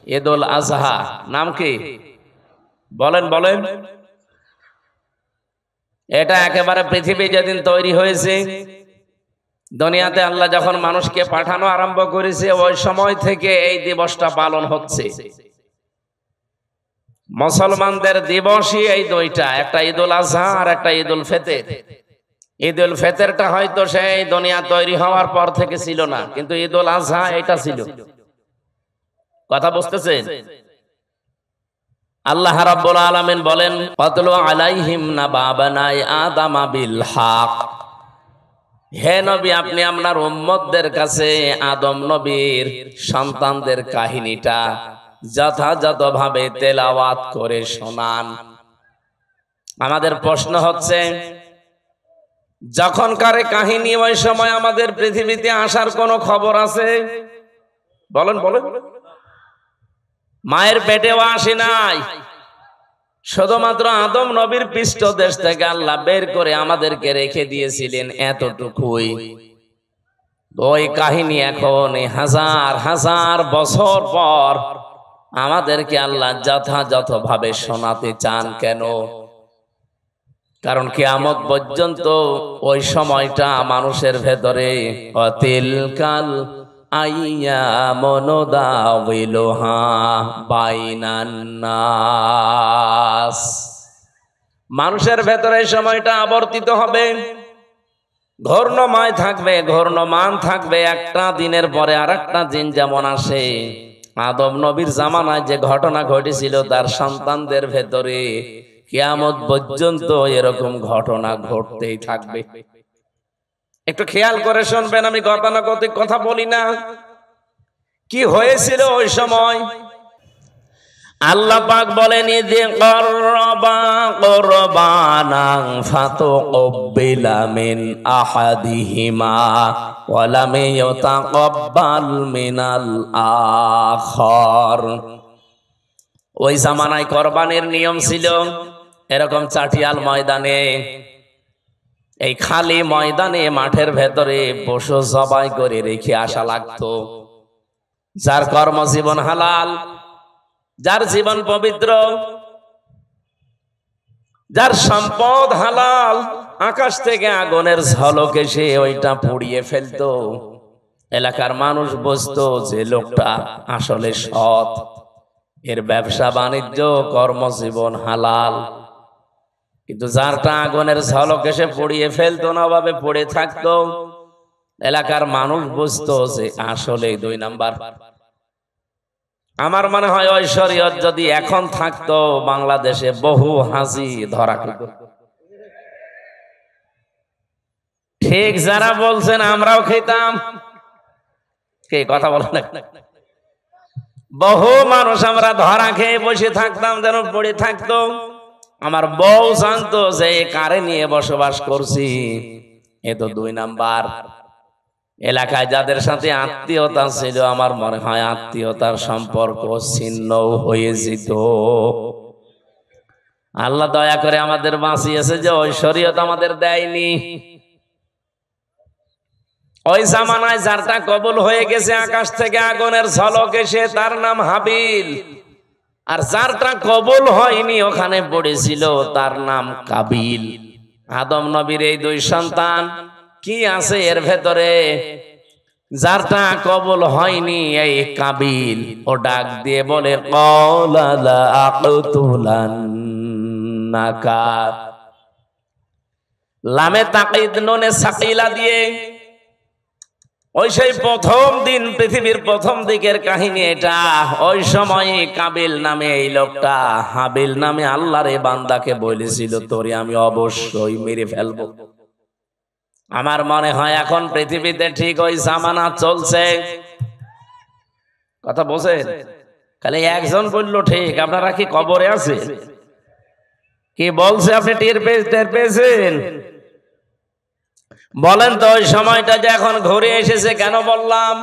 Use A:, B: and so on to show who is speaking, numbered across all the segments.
A: ঈদুল আজহা। নাম কি বলেন বলেন? এটা একেবারে পৃথিবী যেদিন তৈরি হয়েছে, দুনিয়াতে আল্লাহ যখন মানুষকে পাঠানো আরম্ভ করেছে, ওই সময় থেকে এই দিবসটা পালন হচ্ছে। মুসলমানদের দিবসই এই দুইটা, একটা ঈদুল আজহা আর একটা ঈদুল ফিতর। ঈদুল ফিতরটা হয়তো সেই দুনিয়া তৈরি হওয়ার পর থেকে ছিল না, কিন্তু ঈদুল আজহা এটা ছিল। কথা বুঝতেছেন? আল্লাহ রাব্বুল আলামিন বলেন, ফাতলু আলাইহিম নাবা বানাই আদম বিল হক। হে নবী, আপনি আপনার উম্মতদের কাছে আদম নবীর সন্তানদের কাহিনীটা যথাযথভাবে তেলাওয়াত করে শোনান। আমাদের প্রশ্ন হচ্ছে, যখনকার কাহিনী, ওই সময় আমাদের পৃথিবীতে আসার কোনো খবর আছে? বলেন বলেন। মায়ের পেটেও আসে নাই, শুধুমাত্র আদম নবীর পৃষ্ঠদেশ থেকে আল্লাহ বের করে আমাদেরকে রেখে দিয়েছিলেন এতটুকুই। ওই কাহিনী এখন হাজার হাজার বছর পর আমাদেরকে আল্লাহ যথাযথভাবে শোনাতে চান কেন? কারণ কিয়ামত পর্যন্ত ওই সময়টা মানুষের ভেতরে অতিলকাল আইয়ামু নুদাউিলুহা বাইনান নাস। মানুষের ভেতরে এই সময়টা আবর্তিত হবে, ঘূর্ণময় থাকবে, ঘূর্ণমান থাকবে। একটা দিনের পরে আর একটা দিন যেমন আসে, আদম নবীর জামানায় যে ঘটনা ঘটেছিল তার সন্তানদের ভেতরে কিয়ামত পর্যন্ত এরকম ঘটনা ঘটতেই থাকবে। একটু খেয়াল করে শুনবেন, আমি গতানুগতিক কথা বলি না। কি হয়েছিল ওই সময়? আল্লাহ পাক বলেন, যে করবা কুরবানান ফাতুকবিলা মিন আহাদিহিমা ওয়া লাম ইউতাকাব্বাল মিনাল আখার। ওই জামানায় কোরবানির নিয়ম ছিল এরকম চাটিয়াল ময়দানে, এই খালি ময়দানে মাঠের ভেতরে পশু জবাই করে রেখে আসা লাগতো। যার কর্মজীবন হালাল, যার জীবন পবিত্র, যার সম্পদ হালাল, আকাশ থেকে আগুনের ঝলক এসে ওইটা পুড়িয়ে ফেলতো। এলাকার মানুষ বুঝতো যে লোকটা আসলে সৎ, এর ব্যবসা বাণিজ্য কর্মজীবন হালাল। কিন্তু যারটা আগুনের ঝলক এসে পুড়িয়ে ফেলতো না, ভাবে পড়ে থাকতো, এলাকার মানুষ বুঝতো যে আসলে 2 নাম্বার। আমার মনে হয় ওই শরীয়ত যদি এখন থাকতো, বাংলাদেশে বহু হাজি ধরা খেত। ঠিক যারা বলছেন আমরাও খেতাম, কে কথা বলেন না? বহু মানুষ আমরা ধরা খেয়ে বসে থাকতাম, যেন পড়ে থাকতো। আমার বউ জানতো যে কারে নিয়ে বসবাস করছি, এ তো 2 নাম্বার। এলাকায় যাদের সাথে আত্মীয়তা ছিল, আমার মনে হয় আত্মীয়তার সম্পর্ক ছিন্ন হয়ে যেত। আল্লাহ দয়া করে আমাদের বাঁচিয়েছে যে ওই শরীয়ত আমাদের দেয়নি। ওই জামানায় যারটা কবুল হয়ে গেছে, আকাশ থেকে আগুনের ঝলক এসে, তার নাম হাবিল। আর যারটা কবুল হয়নি, ওখানে পড়েছিল, তার নাম কাবিল। আদম নবীর এই 2 সন্তান কি আছে এর ভেতরে? যারটা কবুল হয়নি এই কাবিল, ও ডাক দিয়ে বলে ক্বালা লা আक़তুলান্নাকা। লামে তাকিদ নুনে সাকিলা দিয়ে ওই সেই প্রথম দিন, পৃথিবীর প্রথম দিকের কাহিনী এটা। ওই সময় কাবিল নামে এই লোকটা হাবিল নামে আল্লাহর এই বান্দাকে বলেছিল, তোরে আমি অবশ্যই মেরে ফেলবো। আমার মনে হয় এখন পৃথিবীতে ঠিক ওই জামানা চলছে। কথা বোঝেন? খালি একজন বললো ঠিক, আপনারা কি কবরে আছে? কি বলছে আপনি টের পেয়েছেন? বলেন তো, ওই সময়টা যে এখন ঘুরে এসেছে কেন বললাম?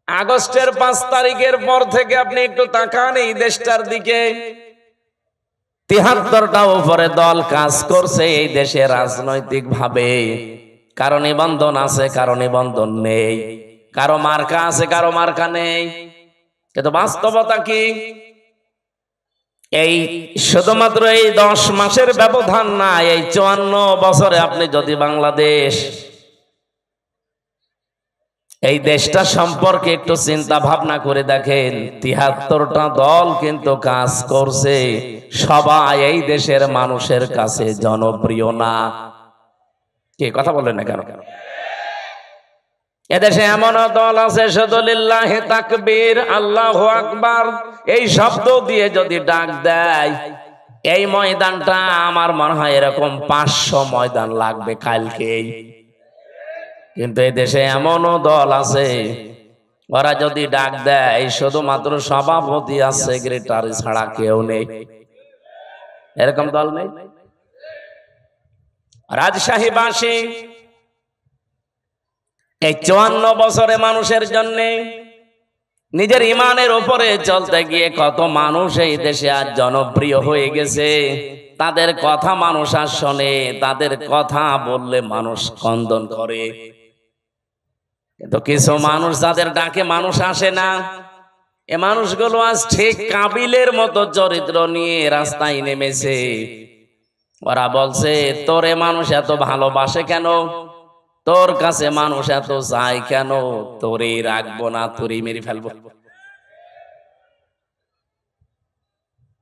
A: আগস্টের 5 তারিখের পর থেকে আপনি একটু তাকান এই দেশটার দিকে। 73টা উপরে দল কাজ করছে এই দেশে রাজনৈতিক ভাবে। কারো নিবন্ধন আছে, কারো নিবন্ধন নেই, কারো মার্কা আছে, কারো মার্কা নেই। কিন্তু বাস্তবতা কি? এই শুধুমাত্র এই 10 মাসের ব্যবধান না, এই 54 বছরে আপনি যদি বাংলাদেশ এই দেশটা সম্পর্কে একটু চিন্তা ভাবনা করে দেখেন, 73টা দল কিন্তু কাজ করছে, সবাই এই দেশের মানুষের কাছে জনপ্রিয় না। কি কথা বলেন না কেন? এদেশে এমন দল আছে শুধু লিল্লাহি তাকবীর, আল্লাহু আকবার এই শব্দ দিয়ে যদি ডাক দেয়, এই ময়দানটা আমার মনে হয় এরকম 500 ময়দান লাগবে কালকেই। কিন্তু এই দেশে এমনও দল আছে, ওরা যদি ডাক দেয় শুধুমাত্র সভাপতি আর সেক্রেটারি ছাড়া কেউ নেই। এরকম দল নেই। রাজশাহীবাসী এই 54 বছরে মানুষের জন্য নিজের ইমানের উপরে চলতে গিয়ে কত মানুষ এই দেশে আজ জনপ্রিয় হয়ে গেছে। তাদের কথা মানুষ আর শোনে, তাদের কথা বললে মানুষ কন্দন করে। কিন্তু কিছু মানুষ যাদের ডাকে মানুষ আসে না, এ মানুষগুলো আজ ঠিক কাবিলের মতো চরিত্র নিয়ে রাস্তায় নেমেছে। ওরা বলছে, তোরে মানুষ এত ভালোবাসে কেন, তোর কাছে মানুষ এত চায় কেন, তোরে রাখবো না, তোরে মেরে ফেলবো।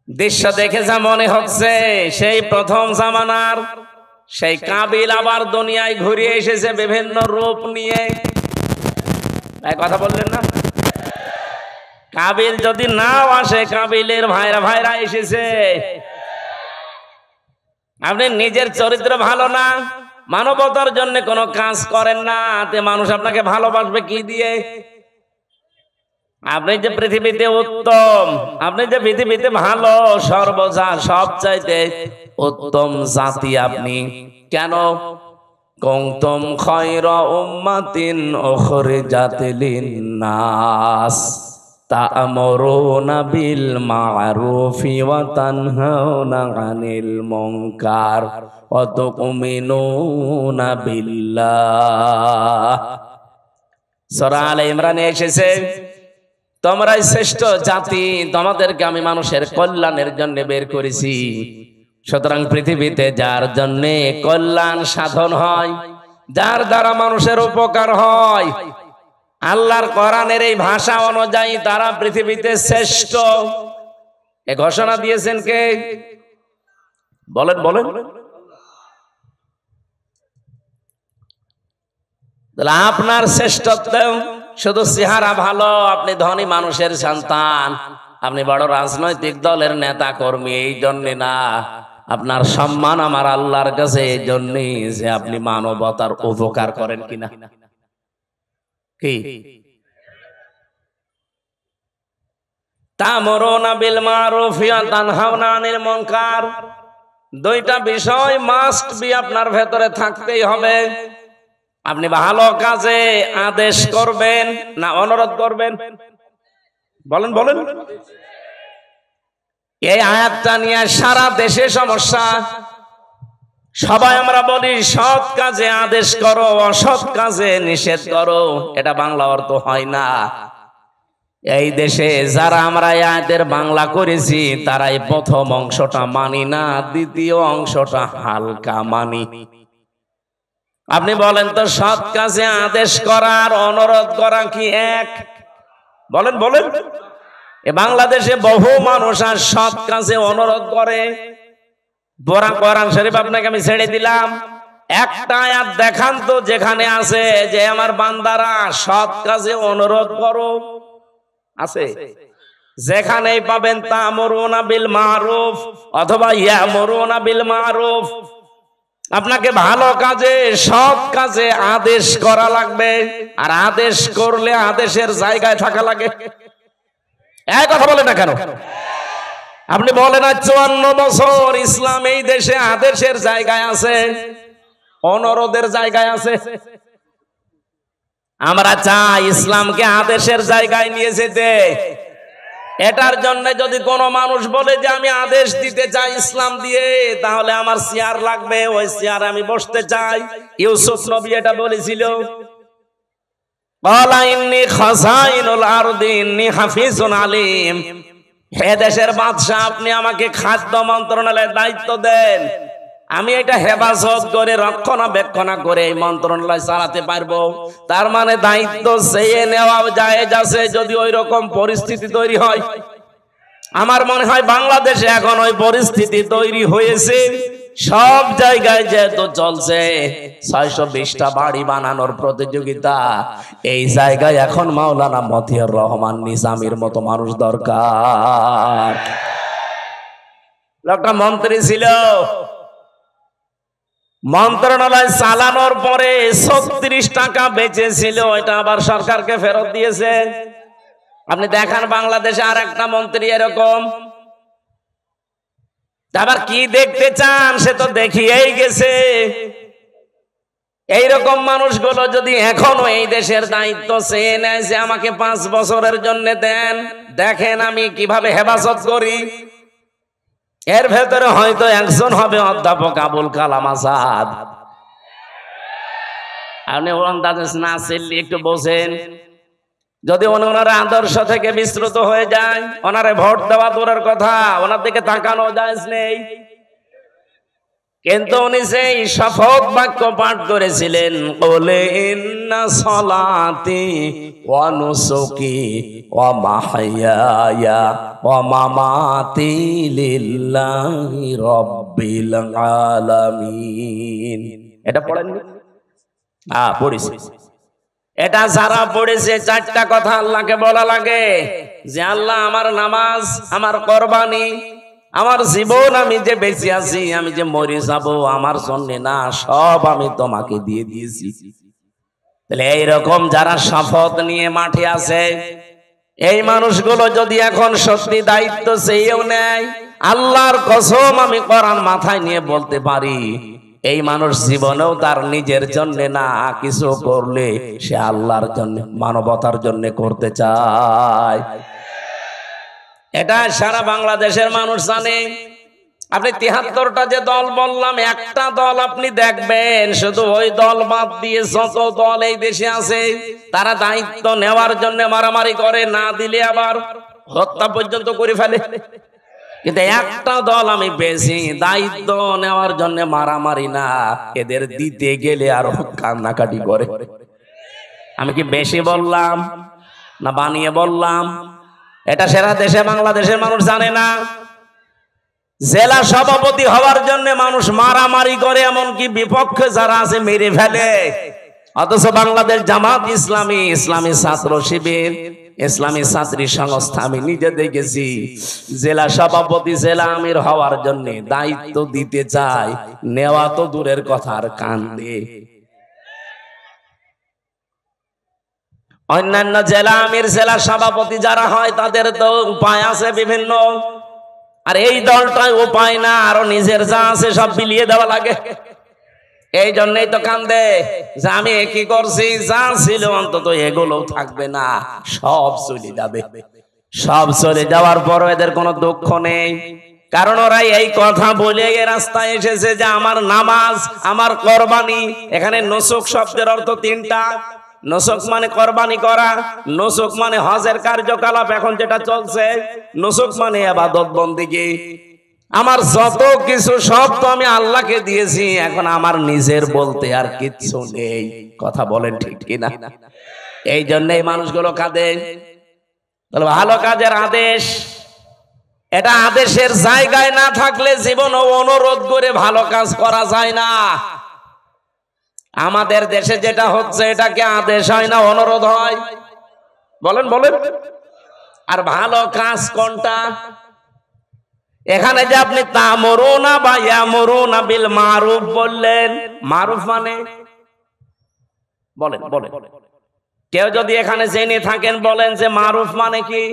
A: দৃশ্য দেখে যা মনে হচ্ছে সেই প্রথম জামানার সেই কাবিল আবার দুনিয়ায় ঘুরে এসেছে বিভিন্ন রূপ নিয়ে। কথা বললেন না? কাবিল যদি নাও আসে, কাবিলের ভাইরা ভাইরা এসেছে। আপনি নিজের চরিত্র ভালো না, মানবতার জন্য কোনো কাজ করেন না, তে মানুষ আপনাকে ভালোবাসবে কি দিয়ে? আপনি যে পৃথিবীতে উত্তম, আপনি যে পৃথিবীতে ভালো, সবচাইতে উত্তম জাতি আপনি, কেন? কুনতুম খায়রা উম্মাতিন উখরিজাত লিন-নাস তা'মুরুনা বিল মা'রুফি ওয়া তানহাউনা আনিল মুনকার ওয়া তু'মিনুনা বিল্লাহ। সূরা আলে ইমরানে এসেছে, তোমরাই শ্রেষ্ঠ জাতি, তোমাদেরকে আমি মানুষের কল্যাণের জন্য বের করেছি। সুতরাং পৃথিবীতে যার জন্য কল্যাণ সাধন হয়, যার দ্বারা মানুষের উপকার হয়, আল্লাহর কোরআনের এই ভাষা অনুযায়ী তারা পৃথিবীতে শ্রেষ্ঠ। এ ঘোষণা দিয়েছেন কে? বলেন বলেন। আপনার শ্রেষ্ঠত্ব শুধু চেহারা ভালো, আপনি ধনী মানুষের সন্তান, আপনি বড় রাজনৈতিক দলের নেতা কর্মী, এই জন্য না। আপনার সম্মান আমার আল্লাহর কাছে এই জন্যই যে আপনি মানবতার উপকার করেন কিনা। কি তা'মুরুনা বিল মা'রুফ ওয়া তানহাউনা আনিল মুনকার, দুইটা বিষয় মাস্ট বি আপনার ভেতরে থাকতেই হবে। আপনি ভালো কাজে আদেশ করবেন না অনুরোধ করবেন? বলেন বলেন। এই আয়াতটা নিয়ে সারা দেশে সমস্যা। সবাই আমরা বলি সৎ কাজে আদেশ করো, অসৎ কাজে নিষেধ করো, এটা বাংলা অর্থ হয় না। এই দেশে যারা আমরা এই আয়াতের বাংলা করেছি, তারাই প্রথম অংশটা মানি না, দ্বিতীয় অংশটা হালকা মানি। আপনি বলেন তো, সৎ কাজে আদেশ করার অনুরোধ করা কি এক? বলেন বলেন। এ বাংলাদেশে বহু মানুষ আর সৎ কাজে অনুরোধ করে। কোরআন শরীফ আপনাকে আমি ছেড়ে দিলাম, একটা আয়াত দেখান তো যেখানে আছে যে আমার বান্দারা সৎ কাজে অনুরোধ করো। আছে? যেখানেই পাবেন তা'মুরুনা বিল মা'রুফ অথবা ইয়ামুরুনা বিল মা'রুফ, আপনাকে ভালো কাজে সৎ কাজে আদেশ করা লাগবে, আর আদেশ করলে আদেশের জায়গায় থাকা লাগে। এই কথা বলেন না কেন? আপনি বলেন আজ 54 বছর ইসলাম এই দেশে আদেশের জায়গায় আছে, অনুরোধের জায়গায় আছে। আমরা চাই ইসলামকে আদেশের জায়গায় নিয়ে যেতে। এটার জন্য যদি কোনো মানুষ বলে যে আমি আদেশ দিতে চাই ইসলাম দিয়ে, তাহলে আমার চেয়ার লাগবে, ওই চেয়ারে আমি বসতে চাই। ইউসুফ নবী এটা বলেছিল। ক্বালা ইন্নী খাযাইনুল আরদি ইন্নী হাফিজুন আলীম। হে দেশের বাদশা, আপনি আমাকে খাদ্য মন্ত্রণালয়ের দায়িত্ব দেন, আমি এটা হেফাজত করে রক্ষণাবেক্ষণ করে এই মন্ত্রণালয় চালাতে পারবো। তার মানে দায়িত্ব চেয়ে নেওয়া জায়েজ আছে যদি ওই রকম পরিস্থিতি তৈরি হয়। আমার মনে হয় বাংলাদেশে এখন ওই পরিস্থিতি তৈরি হয়েছে। সব জায়গায় যেহেতু চলছে 620টা বাড়ি বানানোর প্রতিযোগিতা, এই জায়গায় এখন মাওলানা মতিউর রহমান নিজামীর মতো মানুষ দরকার। লোকটা মন্ত্রী ছিল, মন্ত্রণালয় চালানোর পরে 36 টাকা বেঁচেছিল, এটা আবার সরকারকে ফেরত দিয়েছে। আপনি দেখান বাংলাদেশে আর একটা মন্ত্রী এরকম। আবার কি দেখতে চান, সে তো দেখিয়েই গেছে। এইরকম মানুষগুলো যদি এখনো এই দেশের দায়িত্ব চেয়ে নেয় যে আমাকে 5 বছরের জন্য দেন, দেখেন আমি কিভাবে হেফাজত করি। এর ভেতরে হয়তো একজন হবে অধ্যাপক আবুল কালাম আজাদ। আপনি ওনাদের না চিনলে একটু বোঝেন। যদি ওনার আদর্শ থেকে বিস্মৃত হয়ে যায়, ওনারে ভোট দেওয়া দূরের কথা, ওনার দিকে তাকানো যায় নেই। কিন্তু উনি সেই শপথ বাক্য পাঠ করেছিলেন, ক্বালা ইন্না সলাতি ওয়া নুসুকি ওয়া মাহইয়ায়া ওয়া মামাতি লিল্লাহি রাব্বিল আলামিন। এটা পড়েননি? পড়েছি। এটা যারা পড়েছে 4টা কথা আল্লাহকে বলা লাগে যে আল্লাহ, আমার নামাজ, আমার কোরবানি, আমার জীবন, আমি যে বেঁচে আছি, আমি যে মরে যাব, আমার জন্য না, সব আমি তোমাকে দিয়ে দিয়েছি। তাহলে এইরকম যারা শপথ নিয়ে মাঠে আছে, এই মানুষগুলো যদি এখন সত্যি দায়িত্ব চেয়েও নেয়, আল্লাহর কসম আমি কোরআন মাথায় নিয়ে বলতে পারি, এই মানুষ জীবনেও তার নিজের জন্য না, কিছু করলে সে আল্লাহর জন্য, মানবতার জন্য করতে চায়। এটা সারা বাংলাদেশের মানুষ জানে। আপনি 73টা যে দল বললাম, একটা দল আপনি দেখবেন, শুধু ওই দল বাদ দিয়ে যত দল এই দেশে আছে, তারা দায়িত্ব নেওয়ার জন্য মারামারি করে, না দিলে আবার হত্যা পর্যন্ত করে ফেলে। কিন্তু একটা দল আমি পেয়েছি দায়িত্ব নেওয়ার জন্য মারামারি না, এদের দিতে গেলে আর কান্নাকাটি করে। আমি কি বেশি বললাম না বানিয়ে বললাম? এটা সারা দেশে বাংলাদেশের মানুষ জানে না। জেলা সভাপতি হওয়ার জন্য মানুষ মারামারি করে, এমনকি বিপক্ষে যারা আছে মেরে ফেলে। অথচ বাংলাদেশ জামাত ইসলামী, ইসলামী ছাত্র শিবির, ইসলামী ছাত্রী সংস্থা, আমি নিজে দেখেছি, জেলা সভাপতি, জেলা আমির হওয়ার জন্য দায়িত্ব দিতে চায়, নেওয়া তো দূরের কথা, আর কান্দে। অন্যান্য জেলা আমির, জেলা সভাপতি যারা হয়, তাদের তো উপায় আছে বিভিন্ন, আর এই দলটায় উপায় না, আরো নিজের যা আছে সব বিলিয়ে দেওয়া লাগে। এই জন্যই তো কান্দে যে আমি কি করছি, যা ছিল অন্তত এগুলো থাকবে না, সব চলে যাবে। সব চলে যাওয়ার পরও এদের কোনো দুঃখ নেই, কারণ ওরা এই কথা বলে এই রাস্তায় এসেছে যে আমার নামাজ, আমার কোরবানি। এখানে নুসুক শব্দের অর্থ 3টা। নুসুক মানে কোরবানি করা, নুসুক মানে হজের কার্যকলাপ এখন যেটা চলছে, নুসুক মানে ইবাদত বন্দেগী। আমার যত কিছু সব তো আমি আল্লাহকে দিয়েছি, এখন আমার নিজের বলতে আর কিচ্ছু নেই। কথা বলেন ঠিক কিনা? এই জন্য এই মানুষগুলো কাঁদে। ভালো কাজের আদেশ, এটা আদেশের জায়গায় না থাকলে জীবন অনুরোধ করে ভালো কাজ করা যায় না। আমাদের দেশে যেটা হচ্ছে, এটাকে আদেশ হয় না, অনুরোধ হয়। বলেন বলেন। আর ভালো কাজ কোনটা? এখানে যে আপনি তা'মুরুনা বা ইয়ামুরুনা বিল মারুফ বললেন, মারুফ মানে বলেন বলেন, কেউ যদি এখানে জেনে থাকেন বলেন যে মারুফ মানে কি?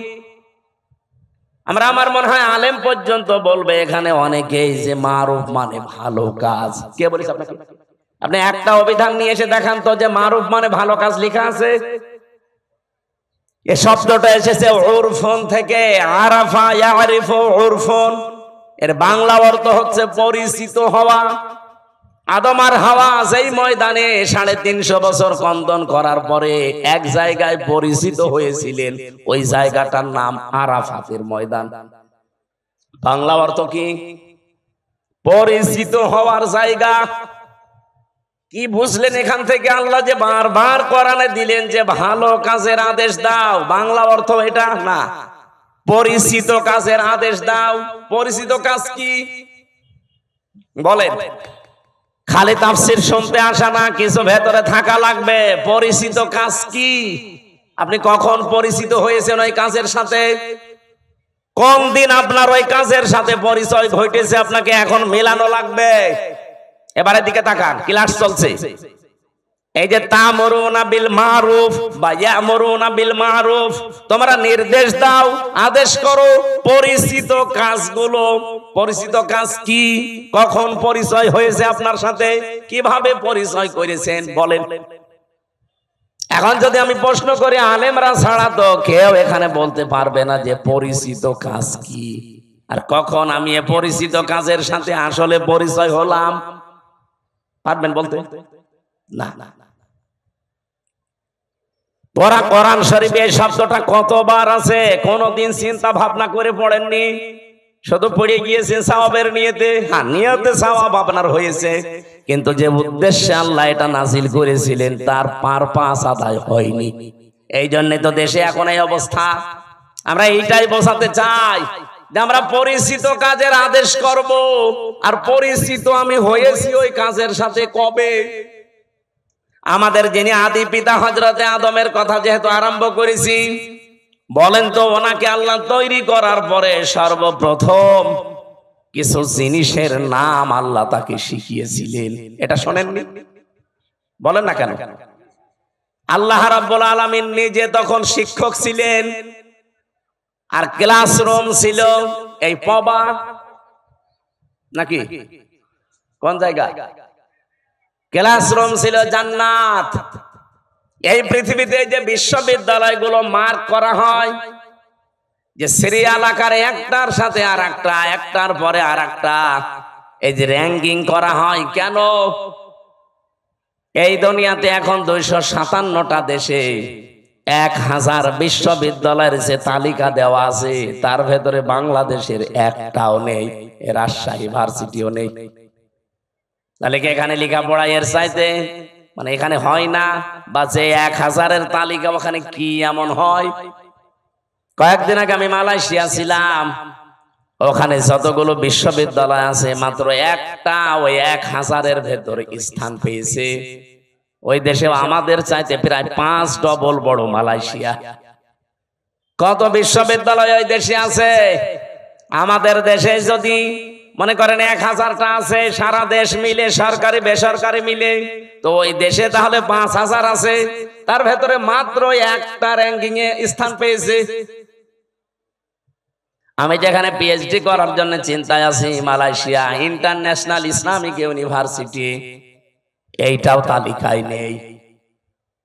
A: আমার মনে হয় আলেম পর্যন্ত বলবে এখানে অনেকেই যে মারুফ মানে ভালো কাজ। কে বলেছে আপনাকে? আপনি একটা অভিধান নিয়ে এসে দেখান তো যে মারুফ মানে ভালো কাজ লেখা আছে। এই শব্দটা এসেছে উরফুন থেকে, আরাফা ইয়ারিফু উরফুন। এর বাংলা অর্থ হচ্ছে পরিচিত হওয়া। আদম আর হাওয়া যেই ময়দানে 350 বছর কন্দন করার পরে এক জায়গায় পরিচিত হয়েছিলেন, ওই জায়গাটার নাম আরাফাতের ময়দান। বাংলা অর্থ কি? পরিচিত হওয়ার জায়গা। কি বুঝলেন এখান থেকে? আল্লাহ যে বারবার কোরআনে দিলেন যে ভালো কাজের আদেশ দাও, বাংলা অর্থ এটা না, পরিচিত কাজের আদেশ দাও। পরিচিত কাজ কি বলেন? খালি তাফসীর শুনতে আসা না, কিছু ভেতরে থাকা লাগবে। পরিচিত কাজ কি? আপনি কখন পরিচিত হয়েছেন ওই কাজের সাথে? কোন দিন আপনার ওই কাজের সাথে পরিচয় ঘটেছে, আপনাকে এখন মেলানো লাগবে। এবারে দিকে তাকান, ক্লাস চলছে। এই যে তা'মুরুনা বিল মারুফ বা ইয়া'মুরুনা বিল মারুফ, তোমরা নির্দেশ দাও, আদেশ করো পরিচিত কাজগুলো। পরিচিত কাজ কি? কখন পরিচয় হয়েছে আপনার সাথে? কিভাবে পরিচয় করেছেন বলেন? এখন যদি আমি প্রশ্ন করি, আলেমরা ছাড়া তো কেউ এখানে বলতে পারবে না যে পরিচিত কাজ কি, আর কখন আমি এ পরিচিত কাজের সাথে আসলে পরিচয় হলাম। পারবেন বলতে? না। তোরা কোরআন শরীফে এই শব্দটা কতবার আছে কোনদিন চিন্তা ভাবনা করে পড়েননি? শুধু পড়ে গিয়েছেন সওয়াবের নিয়তে। হ্যাঁ, নিয়তে সওয়াব আপনার হয়েছে, কিন্তু যে উদ্দেশ্যে আল্লাহ এটা নাজিল করেছিলেন তার পারপাস আদায় হয়নি। এই জন্য তো দেশে এখন এই অবস্থা। আমরা এইটাই বোঝাতে চাই যে আমরা পরিচিত কাজের আদেশ করব, আর পরিচিত আমি হয়েছি ওই কাজের সাথে কবে? আমাদের যিনি আদি পিতা হযরতে আদমের কথা যেহেতু আরম্ভ করেছি, বলেন তো ওনাকে আল্লাহ তৈরি করার পরে সর্বপ্রথম কিছু জিনিসের নাম আল্লাহ তাকে শিখিয়েছিলেন। এটা শোনেননি? বলেন না কেন? আল্লাহ রাব্বুল আলামিন নিজে তখন শিক্ষক ছিলেন, আর ক্লাসরুম ছিল এই পবা নাকি কোন জায়গা? ক্লাসরুম ছিল জান্নাত। এই পৃথিবীতে যে বিশ্ববিদ্যালয়গুলো মার্ক করা হয়, যে সিরিয়াল আকারে একটার সাথে আর একটা, একটার পরে আর একটা, এই যে র্যাঙ্কিং করা হয় কেন? এই দুনিয়াতে এখন 257টা দেশে 1000 বিশ্ববিদ্যালয়ের যে তালিকা দেওয়া আছে, তার ভেতরে বাংলাদেশের একটাও নেই, রাজশাহী ভার্সিটিও নেই। তাহলে কি এখানে লেখাপড়া এর চাইতে মানে এখানে হয় না? বা যে 1000-এর তালিকা ওখানে কি এমন হয়? কয়েকদিন আগে আমি মালয়েশিয়া ছিলাম, ওখানে যতগুলো বিশ্ববিদ্যালয় আছে মাত্র একটা ওই 1000-এর ভেতরে স্থান পেয়েছে। ওই দেশে আমাদের চাইতে প্রায় 5 ডবল বড় মালয়েশিয়া। কত বিশ্ববিদ্যালয় ওই দেশে আছে? আমাদের দেশে যদি মনে করেন 1000টা আছে, সারা দেশ মিলে সরকারি বেসরকারি মিলে, তো ওই দেশে তাহলে 5000 আছে, তার ভেতরে মাত্র একটা র্যাঙ্কিং এ স্থান পেয়েছে। আমি যেখানে পিএইচডি করার জন্য চিন্তায় আছি, মালয়েশিয়া ইন্টারন্যাশনাল ইসলামিক ইউনিভার্সিটি, এইটাও তালিকায় নেই।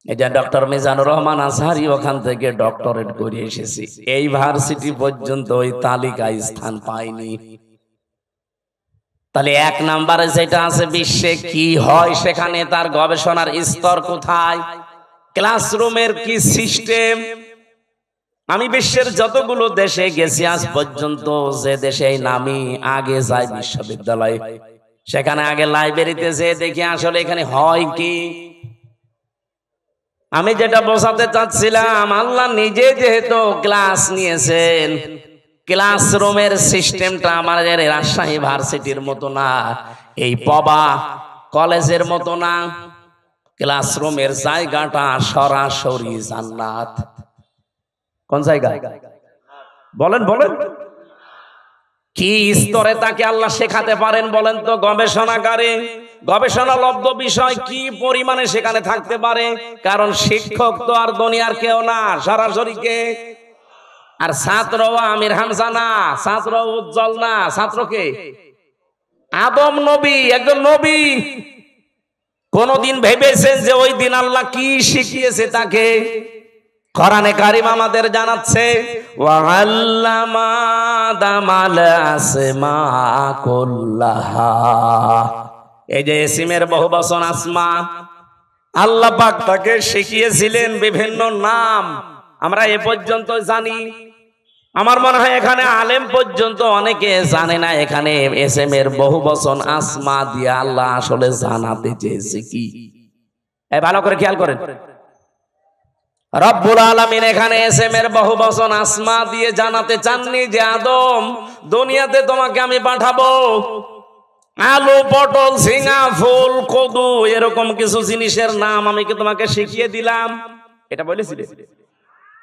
A: এই যে ডক্টর মিজানুর রহমান আজহারি ওখান থেকে ডক্টরেট করে এসেছি, এই ভার্সিটি পর্যন্ত ওই তালিকায় স্থান পায়নি। তাহলে 1 নম্বরে যেটা আছে বিশ্বে কি হয় সেখানে তার গবেষণার স্তর কোথায়, ক্লাসরুমের কি সিস্টেম। আমি বিশ্বের যতগুলো দেশে গেছি আজ পর্যন্ত, যে দেশে নামি আগে যাই বিশ্ববিদ্যালয়ে, সেখানে আগে লাইব্রেরিতে যে দেখি আসলে এখানে হয় কি। আমি যেটা বোঝাতে চাচ্ছিলাম, আল্লাহ নিজে যেহেতু ক্লাস নিয়েছেন, ক্লাসরুমের সিস্টেমটা আমাদের রাজশাহী ভার্সিটির মতো না, এই পবা কলেজের মতো না। ক্লাসরুমের জায়গাটা সরাসরি জান্নাত। কোন জায়গা বলেন? বলেন কি স্তরে তাকে আল্লাহ শেখাতে পারেন বলেন তো? গবেষণাগারে গবেষণালব্ধ বিষয় কি পরিমাণে সেখানে থাকতে পারে? কারণ শিক্ষক তো আর দুনিয়ার কেউ না, সরাসরি কে? আর ছাত্র আমির হামজা না, ছাত্র উজ্জ্বল না, ছাত্রকে আদম নবী, একজন নবী। কোনদিন ভেবেছেন যে ওই দিন আল্লাহ কি শিখিয়েছে তাকে? কোরআনে কারীম আমাদের জানাচ্ছে, ওয়া আল্লামা আদামাল আসমা কুল্লাহা, এই যে এসিমের বহু বচন আসমা, আল্লাহ পাক তাকে শিখিয়েছিলেন বিভিন্ন নাম, আমরা এ পর্যন্ত জানি। আমার মনে হয় এখানে আলেম পর্যন্ত অনেকে জানে না এখানে এসএমের বহু বচন আসমা দিয়ে আল্লাহ আসলে জানাতে চেয়েছে কি। এই ভালো করে খেয়াল করেন, রব্বুল আলামিন এখানে এসএমের বহু বচন আসমা দিয়ে জানাতে চাননি যে আদম, দুনিয়াতে তোমাকে আমি পাঠাবো, আলু, পটল, ঝিঙা, ফুল, কদু এরকম কিছু জিনিসের নাম আমি কি তোমাকে শিখিয়ে দিলাম? এটা বলেছিলেন?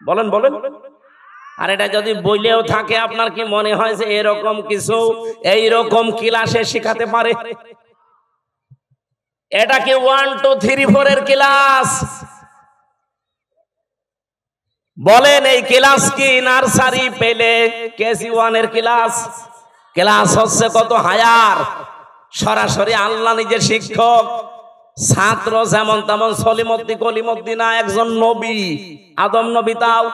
A: বলেন বলেন। আর এটা যদি বইলেও থাকে, আপনার কি মনে হয় যে এরকম কিছু এইরকম ক্লাসে শিখাতে পারে? এটা কি 1 2 3 4 এর ক্লাস? বলেন এই ক্লাস কি নার্সারি পেলে কেজি 1 এর ক্লাস? ক্লাস হচ্ছে কত হায়ার, সরাসরি আল্লাহ নিজের শিক্ষক, ছাত্র যেমন তেমন সলিমদ্দি কলিমদ্দি না, একজন নবী, আদম নবী। তাও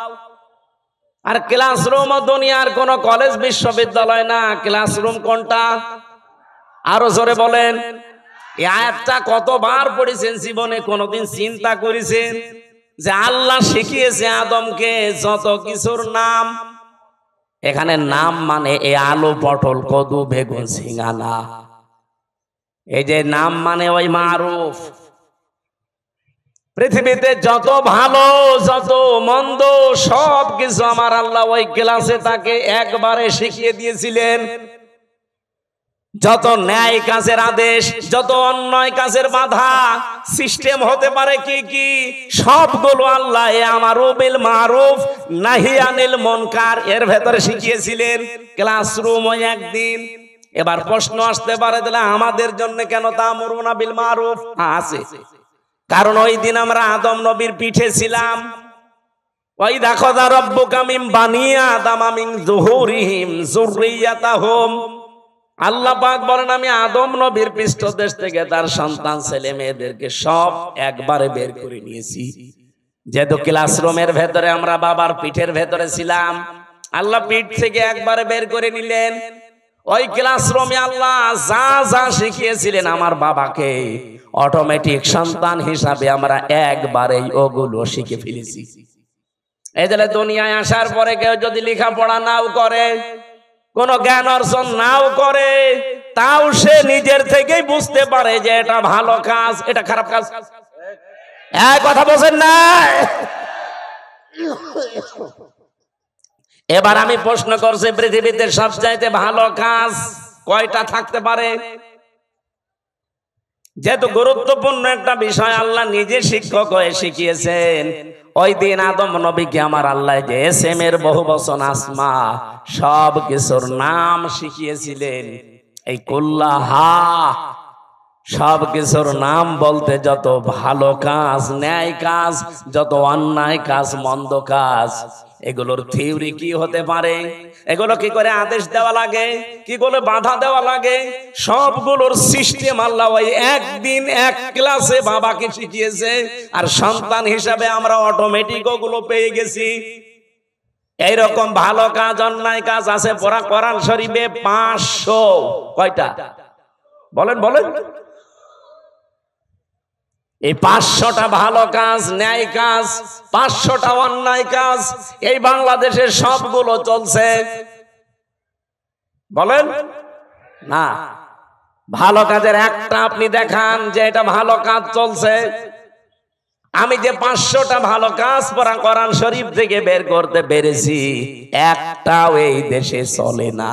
A: আর ক্লাসরুম দুনিয়ার কোন কলেজ বিশ্ববিদ্যালয় না। ক্লাসরুম কোনটা? আরো জোরে বলেন। এই আয়াতটা কতবার পড়েছেন জীবনে? কোনদিন চিন্তা করেছেন যে আল্লাহ শিখিয়েছে আদমকে যত কিছুর নাম? এখানে নাম মানে এই আলু, পটল, কদু, বেগুন, ঝিঙা না। এই যে নাম মানে ওই মারুফ। পৃথিবীতে যত ভালো যত মন্দ সব কিছু আমার আল্লাহ ওই ক্লাসে তাকে একবারে শিখিয়ে দিয়েছিলেন। যত ন্যায় কাজের আদেশ, যত অন্যায় কাজের বাধা, সিস্টেম হতে পারে কি কি, সবগুলো আল্লাহ আমারু বিল মারুফ নাহি আনিল মুনকার এর ভেতরে শিখিয়েছিলেন। ক্লাসরুম ওই একদিন। এবার প্রশ্ন আসতে পারে তাহলে আমাদের জন্য কেন তা'মুরুনা বিল মারুফ? আছে, কারণ ওই দিন আমরা আদম নবীর পিঠে ছিলাম। ওই দেখো দা রব্বুকা মিন বানি আদম মিন যুহুরিহিম যুররিয়াতাহুম। আল্লাহ পাক বলেন আমি আদম নবীর পৃষ্ঠদেশ থেকে তার সন্তান ছেলে মেয়েদেরকে সব একবারে বের করে নিয়েছি। যেহেতু ক্লাসরুমের ভেতরে আমরা বাবার পিঠের ভেতরে ছিলাম, আল্লাহ পিঠ থেকে একবারে বের করে নিলেন। ওই ক্লাসরুমে আল্লাহ যা যা শিখিয়েছিলেন আমার বাবাকে, অটোমেটিক সন্তান হিসাবে আমরা একবারেই ওগুলো শিখে ফেলেছি। এই যে দুনিয়ায় আসার পরে কেউ যদি লেখাপড়া নাও করে, কোন জ্ঞান অর্জন নাও করে, তাও সে নিজের থেকেই বুঝতে পারে যে এটা ভালো কাজ, এটা খারাপ কাজ। এক কথা বলছেন না? এবার আমি প্রশ্ন করছি, পৃথিবীতে সবচাইতে ভালো কাজ কয়টা থাকতে পারে? যেহেতু গুরুত্বপূর্ণ একটা বিষয় আল্লাহ নিজে শিক্ষক হয়ে শিখিয়েছেন, ওই দিন আদম নবীকে আমার আল্লাহ যে এসএমের বহু বচন আসমা সব কিছুর নাম শিখিয়েছিলেন। এই কুল্লাহা সব কিছুর নাম বলতে যত ভালো কাজ, ন্যায় কাজ, যত অন্যায় কাজ, মন্দ কাজ, এগুলোর থিওরি কি হতে পারে, এগুলো কি করে আদেশ দেওয়া লাগে, কি করে বাধা দেওয়া লাগে, সবগুলোর সিস্টেম আল্লাহ ওই একদিন এক ক্লাসে বাবাকে শিখিয়েছে। আর সন্তান হিসাবে আমরা অটোমেটিক ওগুলো পেয়ে গেছি। এইরকম ভালো কাজ অন্যায় কাজ আছে পড়া কোরআন শরীফে 500। কয়টা বলেন বলেন? এই 500টা ভালো কাজ, ন্যায় কাজ, 500টা অন্যায় কাজ এই বাংলাদেশের সবগুলো চলছে। বলেন না, ভালো কাজের একটা আপনি দেখান যে এটা ভালো কাজ চলছে। আমি যে 500টা ভালো কাজ পড়া কোরআন শরীফ থেকে বের করতে পেরেছি, একটাও এই দেশে চলে না।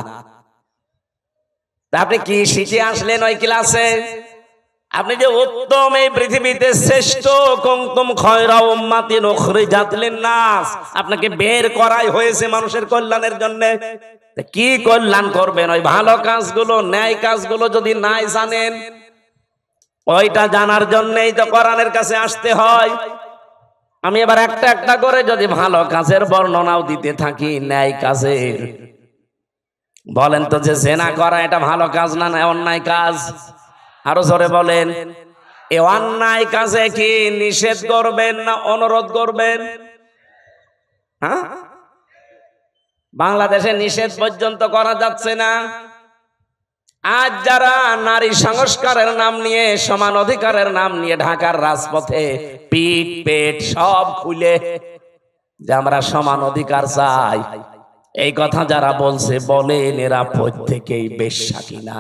A: আপনি কি শিখে আসলেন ওই ক্লাসে? আপনি যে উত্তম এই পৃথিবীতে শ্রেষ্ঠ কুনতুম খায়রা উম্মাতিন উখরিজাত লিন-নাস, আপনাকে বের করাই হয়েছে মানুষের কল্যাণের জন্য। কি কল্যাণ করবেন? ওই ভালো কাজগুলো, ন্যায় কাজগুলো যদি নাই জানেন, ওইটা জানার জন্যই তো কোরআনের কাছে আসতে হয়। আমি এবার একটা একটা করে যদি ভালো কাজের বর্ণনাও দিতে থাকি, ন্যায় কাজের, বলেন তো যে জেনা করা এটা ভালো কাজ না অন্যায় কাজ? আরো জোরে বলেন। এই অন্যায় কাজে কি নিষেধ করবেন না অনুরোধ করবেন? হ্যাঁ, বাংলাদেশে নিষেধ পর্যন্ত করা যাচ্ছে না। আজ যারা নারী সংস্কারের নাম নিয়ে, সমান অধিকারের নাম নিয়ে ঢাকার রাজপথে পিঠ পেট সব খুলে যে আমরা সমান অধিকার চাই, এই কথা যারা বলছে বলেন এরা প্রত্যেকেই বেশ্যা কিনা?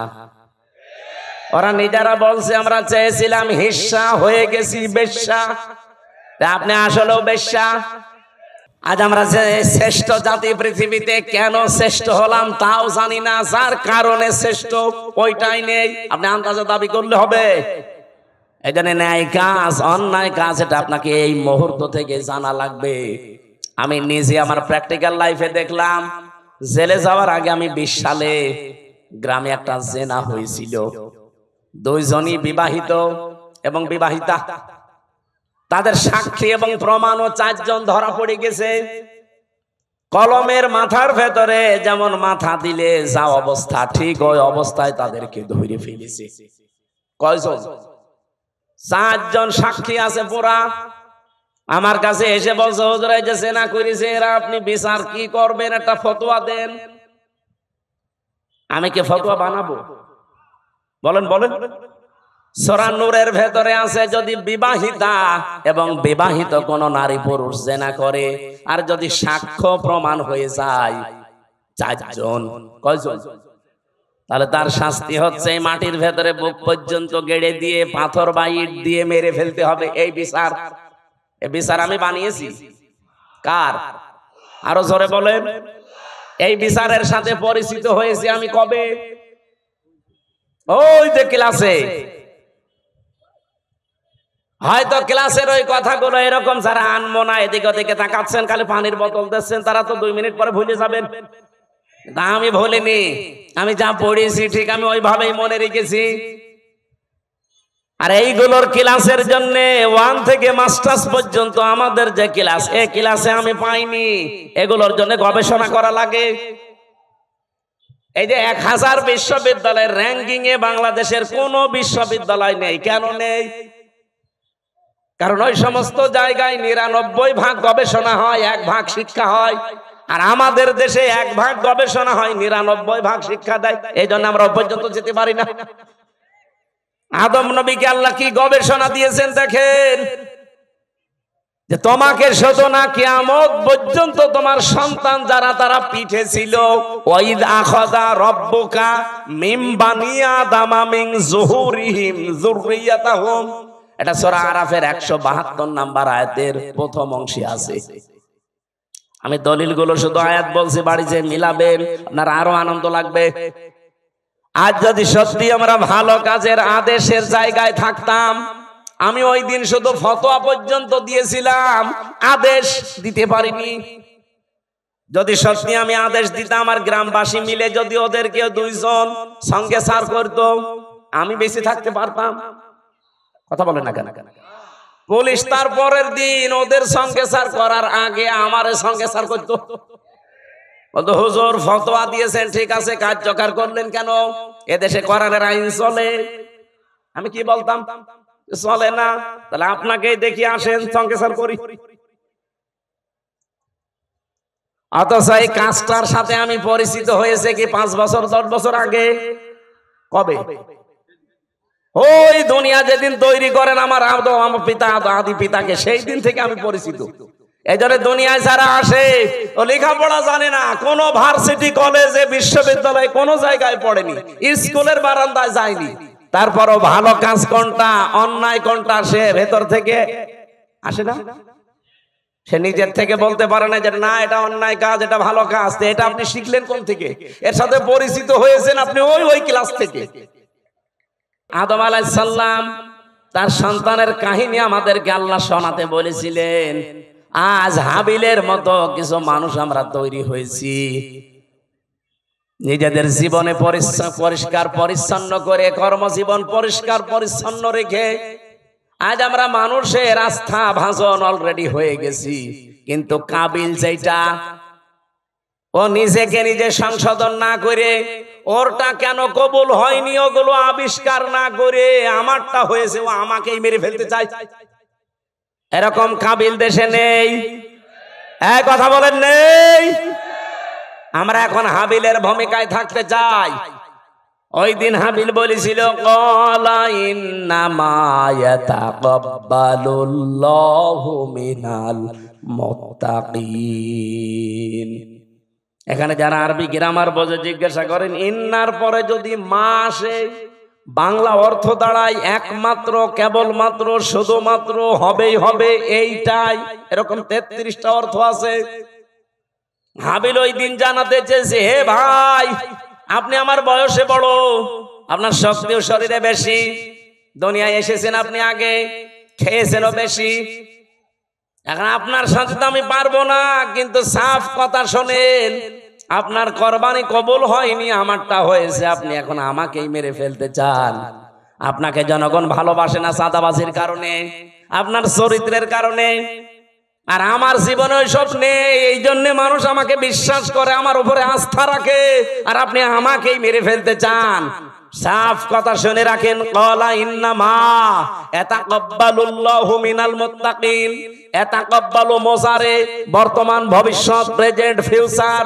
A: ওরা নিজেরা বলছে আমরা চেয়েছিলাম হিস্সা, হয়ে গেছি বেশ্যা। আপনি আসলেও বেশ্যা। আজ আমরা যে শ্রেষ্ঠ জাতি পৃথিবীতে, কেন শ্রেষ্ঠ হলাম তাও জানি না, যার কারণে শ্রেষ্ঠ ওইটাই নেই। আপনি আন্দাজে দাবি করলে হবে? এই জন্য ন্যায় কাজ অন্যায় কাজ এটা আপনাকে এই মুহূর্ত থেকে জানা লাগবে। আমি নিজে আমার প্র্যাকটিক্যাল লাইফে দেখলাম, জেলে যাওয়ার আগে আমি 20 সালে গ্রামে একটা জেনা হয়েছিল। দুইজনই বিবাহিত এবং বিবাহিতা, তাদের সাক্ষী এবং প্রমাণও 4 জন ধরা পড়ে গেছে। কলমের মাথার ভেতরে যেমন মাথা দিলে যা অবস্থা, ঠিক ওই অবস্থায় তাদেরকে ধরে ফেলেছে। কয়জন? 4 জন সাক্ষী আছে পুরা। আমার কাছে এসে বলছে, হুজুর এই যে জেনা করেছে এরা, আপনি বিচার কি করবেন, একটা ফতোয়া দেন। আমি কি ফতোয়া বানাবো? বলেন বলেন। সূরা নূরের ভেতরে আছে, যদি বিবাহিতা এবং বিবাহিত কোন নারী পুরুষ জেনা করে আর যদি সাক্ষ্য প্রমাণ হয়ে যায় 4 জন, কয়জন? তাহলে তার শাস্তি হচ্ছে মাটির ভেতরে বুক পর্যন্ত গেড়ে দিয়ে পাথর বা ইট দিয়ে মেরে ফেলতে হবে। এই বিচার, এই বিচার আমি বানিয়েছি। কার? আরো জোরে বলেন। এই বিচারের সাথে পরিচিত হয়েছি আমি কবে? ওই যে ক্লাসে। হয়তো ক্লাসের ওই কথাগুলো এরকম যারা আনমো না, এদিকে ওদিকে তাকাচ্ছেন, খালি পানির বোতল দিচ্ছেন, তারা তো 2 মিনিট পরে ভুলে যাবেন। আমি ভুলিনি, আমি যা পড়েছি ঠিক আমি ওইভাবেই মনে রেখেছি। আর এইগুলোর ক্লাসের জন্য 1 থেকে মাস্টার্স পর্যন্ত আমাদের যে ক্লাস, এই ক্লাসে আমি পাইনি। এগুলোর জন্য গবেষণা করা লাগে। এই যে 1000 বিশ্ববিদ্যালয়ের র্যাঙ্কিং এ বাংলাদেশের কোন বিশ্ববিদ্যালয় নেই। কেন নেই? কারণ ওই সমস্ত জায়গায় 99% গবেষণা হয়, 1% শিক্ষা হয়। আর আমাদের দেশে 1% গবেষণা হয়, 99% শিক্ষা দেয়। এই জন্য আমরা পর্যন্ত যেতে পারি না। আদম নবীকে আল্লাহ কি গবেষণা দিয়েছেন দেখেন, যে তোমাকে শুধু না কিয়ামত পর্যন্ত তোমার সন্তান যারা তারা পিঠে ছিল, ওয়াইদ আখাযা রাব্বুকা মিন বানি আদামা মিন যুহুরিহিম যুররিয়াতাহুম। এটা সূরা আরাফের 172 নাম্বার আয়াতের প্রথম অংশে আছে। আমি দলিলগুলো শুধু আয়াত বলছি, বাড়িতে মিলাবেন, আপনার আরো আনন্দ লাগবে। আজ যদি সত্যি আমরা ভালো কাজের আদেশের জায়গায় থাকতাম, আমি ওই দিন শুধু ফতোয়া পর্যন্ত দিয়েছিলাম, আদেশ দিতে পারিনি। যদি সত্যি আমি আদেশ দিতাম আর গ্রামবাসী মিলে যদি ওদেরকে 2 জন সঙ্গে সার করতো, আমি বেঁচে থাকতে পারতাম। কথা বলেন না কেন? পুলিশ তার পরের দিন ওদের সঙ্গে সার করার আগে আমার সঙ্গে সার করতো। বলতো হুজুর ফতোয়া দিয়েছেন ঠিক আছে, কার্যকর করলেন কেন? এদেশে কোরআনের আইন চলে। আমি কি বলতাম? চলে না, তাহলে আপনাকেই দেখি আসেন সঙ্গে সার করি। অথচ এই কাজটার সাথে আমি পরিচিত হয়েছে কি 5 বছর 10 বছর আগে। কবে? ওই দুনিয়া যেদিন তৈরি করেন আমার পিতা আদি পিতাকে, সেই দিন থেকে আমি পরিচিত। এই জন্য দুনিয়ায় যারা আসে ও লেখাপড়া জানে না, কোন ভার্সিটি কলেজে বিশ্ববিদ্যালয়ে কোন জায়গায় পড়েনি, স্কুলের বারান্দায় যায়নি, তারপরও ভালো কাজ কোনটা অন্যায় কোনটা সে ভেতর থেকে আসে না। সে নিজের থেকে বলতে পারে না যে না এটা অন্যায় কাজ, এটা ভালো কাজ। এটা আপনি শিখলেন কোন থেকে? এর সাথে পরিচিত হয়েছেন আপনি ওই ক্লাস থেকে। আদম আলাইহিস সালাম তার সন্তানের কাহিনী আমাদেরকে আল্লাহ শোনাতে বলেছিলেন। আজ হাবিলের মতো কিছু মানুষ আমরা তৈরি হয়েছি, নিজেদের জীবনে পরিষ্কার পরিচ্ছন্ন করে, কর্মজীবন পরিষ্কার পরিচ্ছন্ন রেখে আজ আমরা মানুষের আস্থা ভাজন অলরেডি হয়ে গেছি। কিন্তু কাবিল যেটা, ও নিজেকে নিজে সংশোধন না করে, ওরটা কেন কবুল হয়নি ওগুলো আবিষ্কার না করে আমারটা হয়েছে, ও আমাকেই মেরে ফেলতে চায়। এরকম কাবিল দেশে নেই। এক কথা বলেন নেই। আমরা এখন হাবিলের ভূমিকায় থাকতে চাই। ওই দিন হাবিল বলেছিল ক্বালা ইন্নামা ইয়াতাকাব্বালুল্লাহু মিনাল মুত্তাকিন। এখানে যারা আরবি গ্রামার বোঝে জিজ্ঞাসা করেন, ইন্নার পরে যদি মা আসে বাংলা অর্থ দাঁড়ায় একমাত্র, কেবলমাত্র, শুধুমাত্র, হবেই হবে, এইটাই, এরকম 33টা অর্থ আছে। হাবিল ওই দিন জানাতে চেয়েছে, হে ভাই, আপনি আমার বয়সে বড়, আপনার শক্তিও শরীরে বেশি, দুনিয়ায় এসেছেন আপনি আগে, খেয়েছেনও বেশি, এখন আপনার সাথে তো আমি পারবো না, কিন্তু সাফ কথা শোনেন, আপনার কোরবানি কবুল হয়নি, আমারটা হয়েছে, আপনি এখন আমাকেই মেরে ফেলতে চান। আপনাকে জনগণ ভালোবাসে না চাঁদাবাজির কারণে, আপনার চরিত্রের কারণে, আর আমার জীবনে ওইসব নেই, এই জন্য মানুষ আমাকে বিশ্বাস করে, আমার উপরে আস্থা রাখে, আর আপনি আমাকেই মেরে ফেলতে চান। সাফ কথা শুনে রাখেন, ক্বালা ইন্নামা ইয়াতাকাব্বালুল্লাহু মিনাল মুত্তাকিন। ইয়াতাকাব্বালু মুজারে, বর্তমান, ভবিষ্যৎ, প্রেজেন্ট, ফিউচার,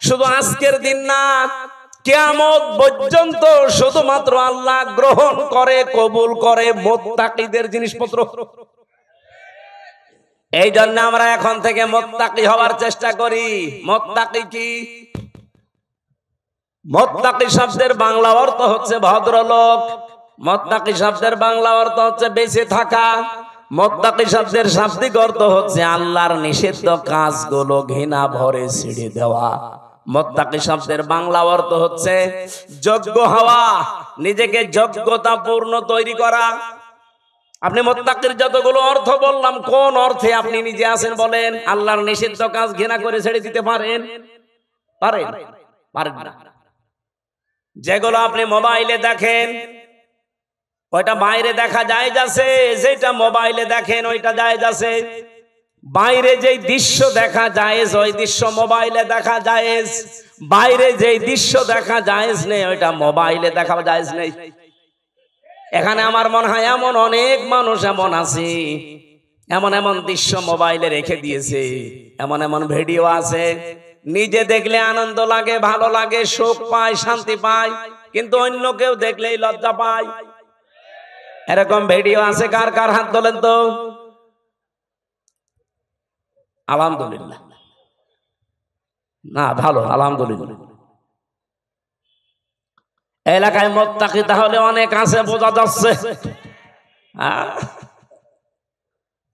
A: শুধু আজকের দিন না, কিয়ামত পর্যন্ত শুধুমাত্র আল্লাহ গ্রহণ করে, কবুল করে মুত্তাকিদের জিনিসপত্র। এই জন্য আমরা এখন থেকে মুত্তাকি হওয়ার চেষ্টা করি। মুত্তাকি কি? মুত্তাকি শব্দের বাংলা অর্থ হচ্ছে ভদ্রলোক, মুত্তাকি শব্দের বাংলা অর্থ হচ্ছে বেঁচে থাকা, মুত্তাকি শব্দের শাব্দিক অর্থ হচ্ছে আল্লাহর নিষিদ্ধ কাজগুলো ঘৃণা ভরে ছেড়ে দেওয়া। মুত্তাকি শব্দের বাংলা অর্থ হচ্ছে যোগ্য হওয়া, নিজেকে যোগ্যতা পূর্ণ তৈরি করা। আপনি মুত্তাকির যতগুলো অর্থ বললাম, কোন অর্থে আপনি নিজে আছেন বলেন? আল্লাহর নিষিদ্ধ কাজ ঘৃণা করে ছেড়ে দিতে পারেন? পারেন? পারেন না। যেগুলো আপনি মোবাইলে দেখেন ওইটা বাইরে দেখা যায় যাচ্ছে, যেটা মোবাইলে দেখেন ওইটা যায় যাচ্ছে। বাইরে যেই দৃশ্য দেখা যায় ওই দৃশ্য মোবাইলে দেখা যায়, বাইরে যেই দৃশ্য দেখা যায় নেই ওইটা মোবাইলে দেখা যায় নেই। এখানে আমার মনে হয় এমন অনেক মানুষ এমন আছে, এমন এমন দৃশ্য মোবাইলে রেখে দিয়েছে, এমন এমন ভিডিও আছে, নিজে দেখলে আনন্দ লাগে, ভালো লাগে, সুখ পায়, শান্তি পায়, কিন্তু অন্য কেউ দেখলেই লজ্জা পায়। এরকম ভিডিও আছে কার কার? হাত তোলেন তো। আলহামদুলিল্লাহ। না, ভালো, আলহামদুলিল্লাহ। এলাকায় মুত্তাকি তাহলে অনেক আছে, বোঝা যাচ্ছে।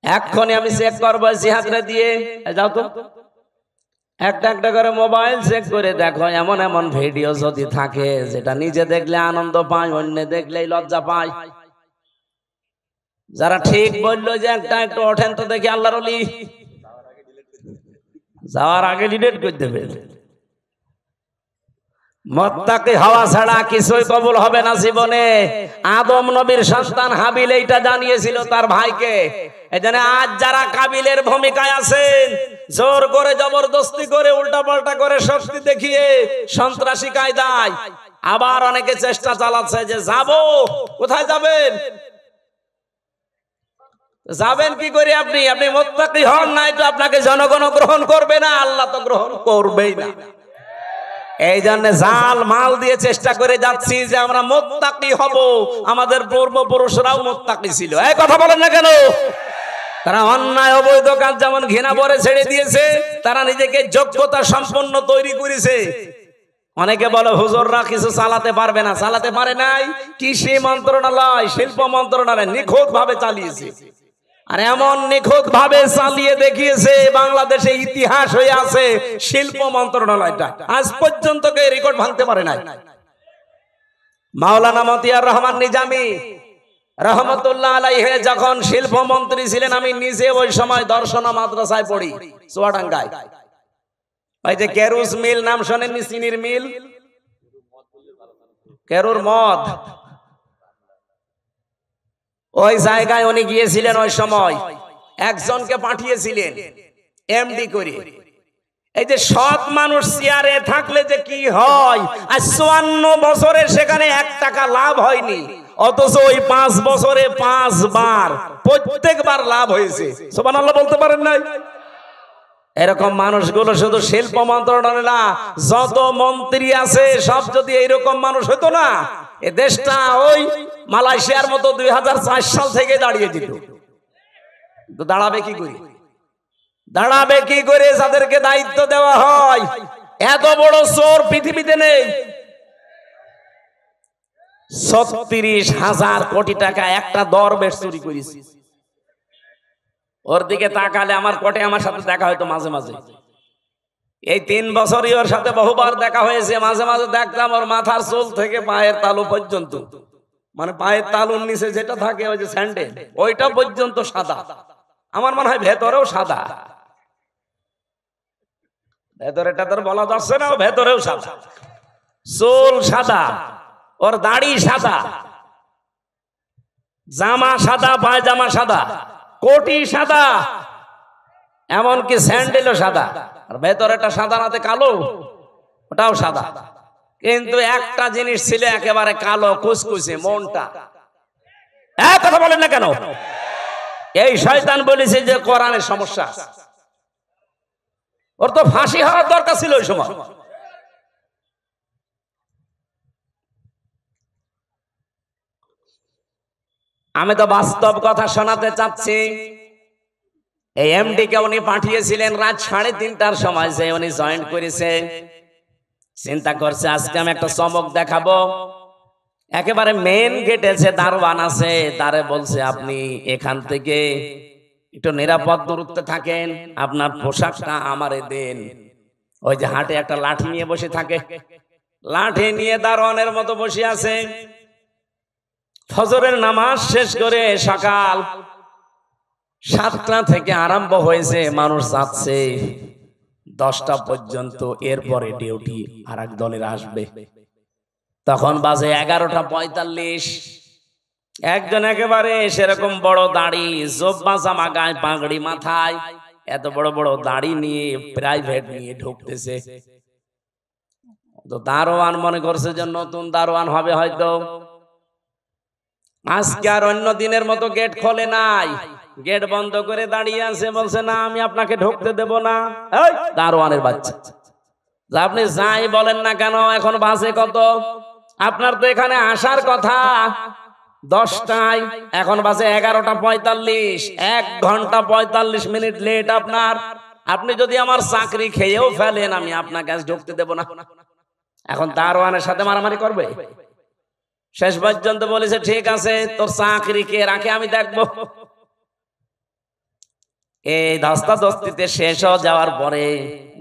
A: এক্ষুনি আমি চেক করবো জিহাদরে দিয়ে, যাও তো একটা একটা করে মোবাইল চেক করে দেখো, এমন এমন ভিডিও যদি থাকে যেটা নিজে দেখলে আনন্দ পায়, অন্য দেখলেই লজ্জা পায়। যারা ঠিক বললো যে একটা একটু ওঠেন তো দেখি আল্লাহর ওলি, যাওয়ার আগে ডিলিট করে দেবে। মুত্তাকি হওয়া ছাড়া কিছুই কবুল হবে না জীবনে। আদম নবীর সন্তান হাবিল এইটা জানিয়েছিল তার ভাইকে। এজন্য আজ যারা কাবিলের ভূমিকায় আছেন, জোর করে, জবরদস্তি করে, উল্টাপাল্টা করে, শক্তি দেখিয়ে, সন্ত্রাসী কায়দায়, আবার অনেকে চেষ্টা চালাচ্ছে যে যাব। কোথায় যাবেন? যাবেন কি করে আপনি? আপনি মুত্তাকি হন নাই তো আপনাকে জনগণ গ্রহণ করবে না, আল্লাহ তো গ্রহণ করবেই না। এই জন্য জাল মাল দিয়ে চেষ্টা করে যাচ্ছি যে আমরা মুত্তাকি হব। আমাদের পূর্বপুরুষরাও মুত্তাকি ছিল। এই কথা বলেন না কেন? তারা অন্যায় অবৈধ কাজ যেমন ঘৃণা করে ছেড়ে দিয়েছে, তারা নিজেকে যোগ্যতা সম্পন্ন তৈরি করেছে। অনেকে বলে হুজুররা কিছু চালাতে পারবে না, চালাতে পারে নাই। কৃষি মন্ত্রণালয়, শিল্প মন্ত্রণালয় নিখুঁত ভাবে চালিয়েছে, আর এমন নিখুঁত ভাবে চালিয়ে দেখিয়েছে, বাংলাদেশে ইতিহাস হয়ে আছে শিল্প মন্ত্রণালয়টা। আজ পর্যন্ত কেউ রেকর্ড ভাঙতে পারে নাই। মাওলানা মতিয়ার রহমান নিজামী রহমতুল্লাহ আলাইহি যখন শিল্প মন্ত্রী ছিলেন, আমি নিজে ওই সময় দর্শনা মাদ্রাসায় পড়ি চুয়াডাঙ্গায়। ওই যে কেরুস মিল নাম শোনেননি? চিনির মিল, কেরুর মদ, ওই জায়গায় উনি গিয়েছিলেন। ওই সময় একজনকে পাঠিয়েছিলেন এমডি করে। এই যে সৎ মানুষ চেয়ারে থাকলে যে কি হয়, আর 54 বছরে সেখানে 1 টাকা লাভ হয়নি, অথচ ওই 5 বছরে 5 বার প্রত্যেকবার লাভ হয়েছে। সুবহানাল্লাহ বলতে পারেন নাই? এরকম মানুষগুলো শুধু শিল্প মন্ত্রণালয় না, যত মন্ত্রী আছে সব যদি এইরকম মানুষ হতো না, এ দেশটা ওই মালয়েশিয়ার মতো 2004 সাল থেকে দাঁড়িয়ে যেত। তো দাঁড়াবে কি করে? দাঁড়াবে কি করে যাদেরকে দায়িত্ব দেওয়া হয়? এত বড় চোর পৃথিবীতে নেই। 36,000 কোটি টাকা একটা দরবেশ চুরি করেছে। ওর দিকে তাকালে আমার কোটে আমার সাথে দেখা হয়তো মাঝে মাঝে। এই 3 বছরই ওর সাথে বহুবার দেখা হয়েছে। মাঝে মাঝে দেখলাম ওর মাথার চুল থেকে পায়ের তালু পর্যন্ত, মানে পায়ের তালুর নিচে যেটা থাকে ওই যে স্যান্ডেল, ওইটা পর্যন্ত সাদা। আমার মনে হয় ভেতরেও সাদা। ভেতরেটা তোর বলা যাচ্ছে না, ভেতরেও সাদা। চুল সাদা, ওর দাড়ি সাদা, জামা সাদা, পায়জামা সাদা, কোটি সাদা, এমনকি স্যান্ডেলও সাদা। আর ভেতরেটা সাদা নাতে কালো, ওটাও সাদা। কিন্তু একটা জিনিস ছিল একেবারে কালো কুচকুচে, মনটা। এক কথা বলেন না কেন? এই শয়তান বলেছে যে কোরআনের সমস্যা। ওর তো ফাঁসি হওয়ার দরকার ছিল ওই সময়। আমি তো বাস্তব কথা শোনাতে চাচ্ছি। এই এমডি কে উনি পাঠিয়েছিলেন রাত 3:30টার সময়, যে উনি জয়েন করেছে। চিন্তা করছে আজকে আমি একটা চমক দেখাবো। একেবারে মেন গেটে যে দারোয়ান আছে তারে বলছে, আপনি এখান থেকে একটু নিরাপদ দূরত্বে থাকেন, আপনার পোশাকটা আমারে দেন। ওই যে হাটে একটা লাঠি নিয়ে বসে থাকে, লাঠি নিয়ে দারোয়ানের মতো বসে আছে। ফজরের নামাজ শেষ করে সকাল 7টা থেকে আরম্ভ হয়েছে, মানুষ যাচ্ছে 10টা পর্যন্ত। এরপরে ডিউটি আর এক দলের আসবে। তখন বাজে 11:45। একজন একেবারে সেরকম বড় দাড়ি, জোব্বা জামা গায়ে, পাগড়ি মাথায়, এত বড় বড় দাড়ি নিয়ে প্রাইভেট নিয়ে ঢুকতেছে। তো দারোয়ান মনে করছে যে নতুন দারোয়ান হবে হয়তো। আজকে আর অন্য দিনের মতো গেট খোলে নাই, গেট বন্ধ করে দাঁড়িয়ে আছে। বলছে না, আমি আপনাকে ঢুকতে দেব না। এই দারোয়ানের বাচ্চা, আপনি যাই বলেন না কেন, এখন বাজে কত? আপনার তো এখানে আসার কথা 10টায়, এখন বাজে 11:45। 1 ঘন্টা 45 মিনিট লেট আপনার। আপনি যদি আমার চাকরি খেয়েও ফেলেন, আমি আপনাকে আজ ঢুকতে দেব না। এখন দারোয়ানের সাথে মারামারি করবে? শেষ পর্যন্ত বলেছে ঠিক আছে, তোর চাকরি কে রাখে আমি দেখবো। এই ধস্তাধস্তিতে শেষ হয়ে যাওয়ার পরে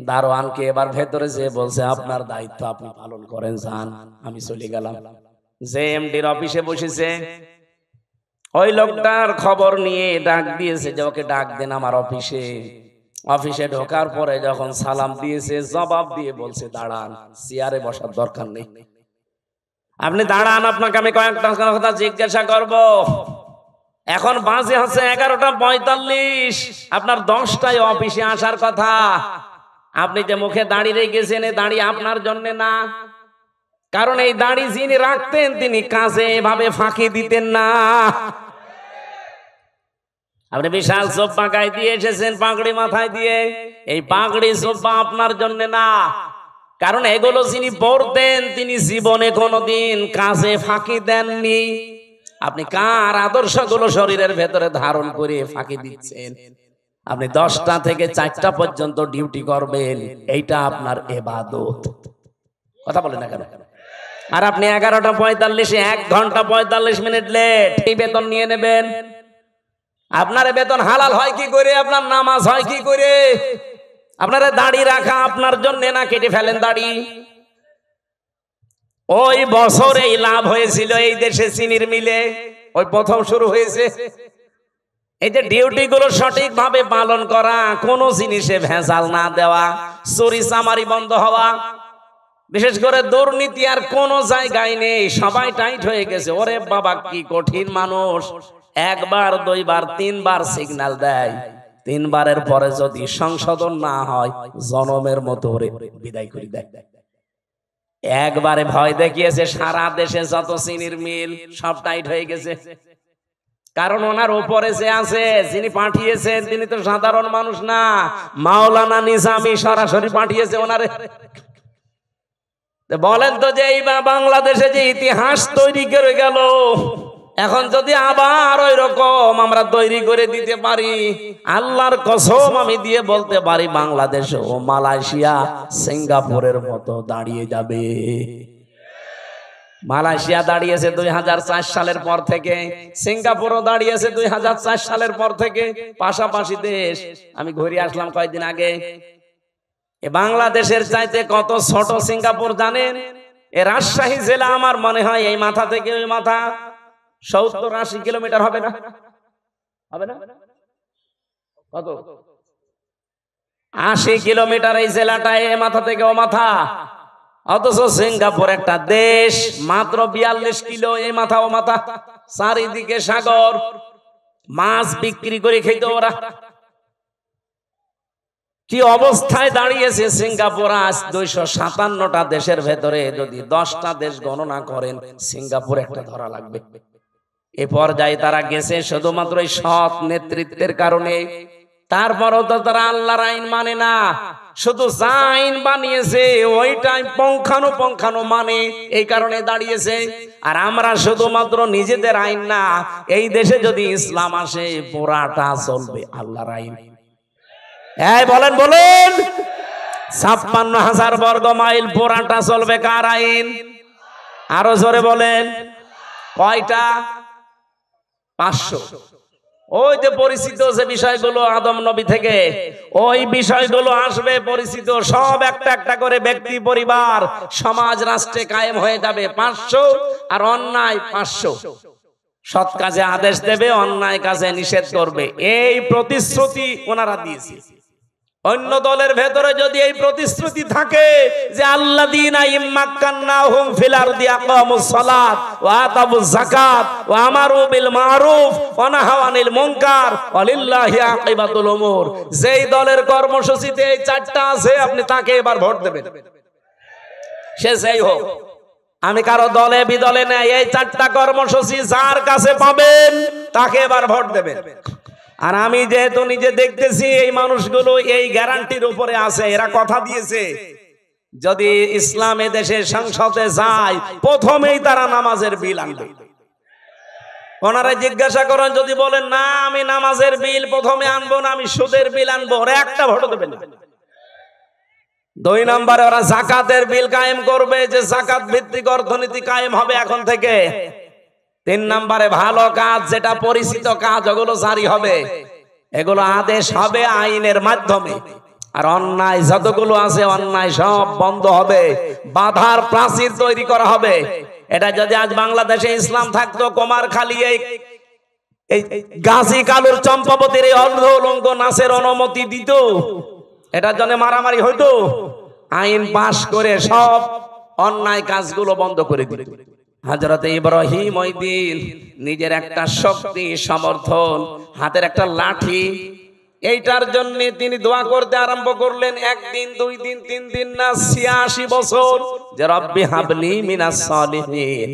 A: দারোয়ানকে এবার ভেতরে যে বলছে, আপনার দায়িত্ব আপনি পালন করেন, যান। আমি চলে গেলাম। যে এমডির অফিসে বসেছে, ওই লোকটার খবর নিয়ে ডাক দিয়েছে যে ওকে ডাক দেন আমার অফিসে। অফিসে ঢোকার পরে যখন সালাম দিয়েছে, জবাব দিয়ে বলছে, দাঁড়ান, চেয়ারে বসার দরকার নেই, আপনি দাঁড়ান, আপনাকে আমি কয়েকটা কথা জিজ্ঞাসা করব। এখন বাজে হচ্ছে 11:45, আপনার 10টায় অফিসে আসার কথা। আপনি যে মুখে দাঁড়িয়ে রেখেছেন, এই দাঁড়িয়ে আপনার জন্য না। কারণ এই দাড়ি যিনি রাখতেন তিনি কাজে এভাবে ফাঁকি দিতেন না। আপনি বিশাল জোব্বা গায়ে দিয়ে এসেছেন, পাগড়ি মাথায় দিয়ে। এই পাগড়ি জোব্বা আপনার জন্য না, কারণ এগুলো যিনি পরতেন তিনি জীবনে কোনোদিন কাজে ফাঁকি দেননি। আপনি কার আদর্শগুলো শরীরের ভেতরে ধারণ করে ফাঁকি দিচ্ছেন? আপনি 10টা থেকে 4টা পর্যন্ত ডিউটি করবেন, এইটা আপনার ইবাদত। কথা বলেন না কেন? আর আপনি 11:45, 1 ঘন্টা 45 মিনিট লেট, এই বেতন নিয়ে নেবেন। আপনার বেতন হালাল হয় কি করে? আপনার নামাজ হয় কি করে? আপনার দাড়ি রাখা আপনার জন্য না, কেটে ফেলেন দাড়ি। ওই বছরে লাভ হয়েছিল এই দেশে চিনির মিলে, ওই প্রথম শুরু হয়েছে। এই যে ডিউটি গুলো সঠিক ভাবে পালন করা, কোন জিনিসে ভেজাল না দেওয়া, চুরি চামারি বন্ধ হওয়া, বিশেষ করে দুর্নীতি আর কোন জায়গায় নেই, সবাই টাইট হয়ে গেছে। ওরে বাবা কি কঠিন মানুষ! 1 বার 2 বার 3 বার সিগন্যাল দেয়, 3 বারের পরে যদি সংশোধন না হয়, জনমের মতো বিদায় করে দেয়। একবারে ভয় দেখিয়েছে, সারা দেশে যত চিনির মিল সব টাইট হয়ে গেছে। কারণ ওনার উপরে যে আছে, যিনি পাঠিয়েছেন তিনি তো সাধারণ মানুষ না, মাওলানা নিজামী সরাসরি পাঠিয়েছে ওনারে। বলেন তো যে এই বাংলাদেশে যে ইতিহাস তৈরি করে গেল, এখন যদি আবার ওই রকম আমরা তৈরি করে দিতে পারি, আল্লাহর কসম আমি দিয়ে বলতে পারি বাংলাদেশ ও মালয়েশিয়া সিঙ্গাপুরের মতো দাঁড়িয়ে যাবে। মালয়েশিয়া দাঁড়িয়েছে 2004 সালের পর থেকে, সিঙ্গাপুরও দাঁড়িয়েছে 2004 সালের পর থেকে, পাশাপাশি দেশ। আমি ঘুরে আসলাম কয়েকদিন আগে। এ বাংলাদেশের চাইতে কত ছোট সিঙ্গাপুর জানেন? এ রাজশাহী জেলা আমার মনে হয় এই মাথা থেকে ওই মাথা 70-80 কিলোমিটার হবে না? হবে না? কত? 80 কিলোমিটার এই জেলাটা, এ মাথা থেকে ও মাথা। অথচ সিঙ্গাপুর একটা দেশ, মাত্র 42 কিলো এই মাথা ও মাথা, চারিদিকে সাগর, মাছ বিক্রি করে খেত ওরা। কি অবস্থায় দাঁড়িয়েছে সিঙ্গাপুর আজ? 257টা দেশের ভেতরে যদি 10টা দেশ গণনা করেন, সিঙ্গাপুর একটা ধরা লাগবে। এ পর্যায়ে তারা গেছে শুধুমাত্র এই সৎ নেতৃত্বের কারণে। তারপরও তো তারা আল্লাহর আইন মানে না, শুধু যা আইন বানিয়েছে ওইটাই পঙ্খানো মানে, এই কারণে দাঁড়িয়েছে। আর আমরা শুধুমাত্র নিজেদের আইন না, এই দেশে যদি ইসলাম আসে পুরাটা চলবে আল্লাহর আইন। এই বলেন 56,000 বর্গ মাইল পুরাটা চলবে কার আইন? আরো জোরে বলেন, কয়টা? 500। ওই যে পরিচিত যে বিষয়গুলো আদম নবী থেকে, ওই বিষয়গুলো আসবে পরিচিত, সব একটা একটা করে ব্যক্তি, পরিবার, সমাজ, রাষ্ট্রে কায়েম হয়ে যাবে 500। আর অন্যায় 500। সৎ কাজে আদেশ দেবে, অন্যায় কাজে নিষেধ করবে, এই প্রতিশ্রুতি ওনারা দিয়েছে। অন্য দলের ভেতরে যদি এই প্রতিশ্রুতি থাকে যে আল্লাযীনা ইম্মাক্কান্নাহুম ফিল আরদি আকামুস সালাত ওয়া আতাবুজ যাকাত ওয়া আমারু বিল মারুফ ওয়া নাহাউ আনিল মুনকার ওয়া লিল্লাহি আকিবাতুল উমুর, যেই দলের কর্মসূচিতে এই চারটা আছে আপনি তাকে এবার ভোট দেবেন, সে যেই হোক। আমি কারো দলে বিদলে নাই, এই চারটা কর্মসূচি যার কাছে পাবেন তাকে এবার ভোট দেবেন। আর আমি যেহেতু নিজে দেখতেছি এই মানুষগুলো এই গ্যারান্টির উপরে আছে, এরা কথা দিয়েছে যদি ইসলাম এ দেশে সংসদে যায় প্রথমেই তারা নামাজের বিল আনবে। ওনারা জিজ্ঞাসা করেন, যদি বলেন না আমি নামাজের বিল প্রথমে আনবো না, আমি সুদের বিল আনবো, ওরা একটা ভোট দেবে না। 2 নম্বরে ওরা যাকাতের বিল কায়েম করবে, যে যাকাত ভিত্তিক অর্থনীতি কায়েম হবে এখন থেকে। 3 নম্বরে ভালো কাজ, যেটা পরিচিত কাজ, ওগুলো জারি হবে, এগুলো আদেশ হবে আইনের মাধ্যমে। আর অন্যায় যতগুলো আছে অন্যায় সব বন্ধ হবে, বাধার প্রাচীর তৈরি করা হবে। এটা যদি আজ বাংলাদেশে ইসলাম থাকতো, কুমারখালী এই গাজী কালুর চম্পাবতীর এই অর্ধ উলঙ্গ নাচের অনুমতি দিত, এটার জন্য মারামারি হইতো। আইন পাশ করে সব অন্যায় কাজগুলো বন্ধ করে দিত। হযরত ইব্রাহিম ওই দিন নিজের একটা শক্তি, সমর্থন, হাতের একটা লাঠি, এইটার জন্য তিনি দোয়া করতে আরম্ভ করলেন। 1 দিন 2 দিন 3 দিন না, 86 বছর, যে রব্বি হাবলি মিনাস সালিহিন,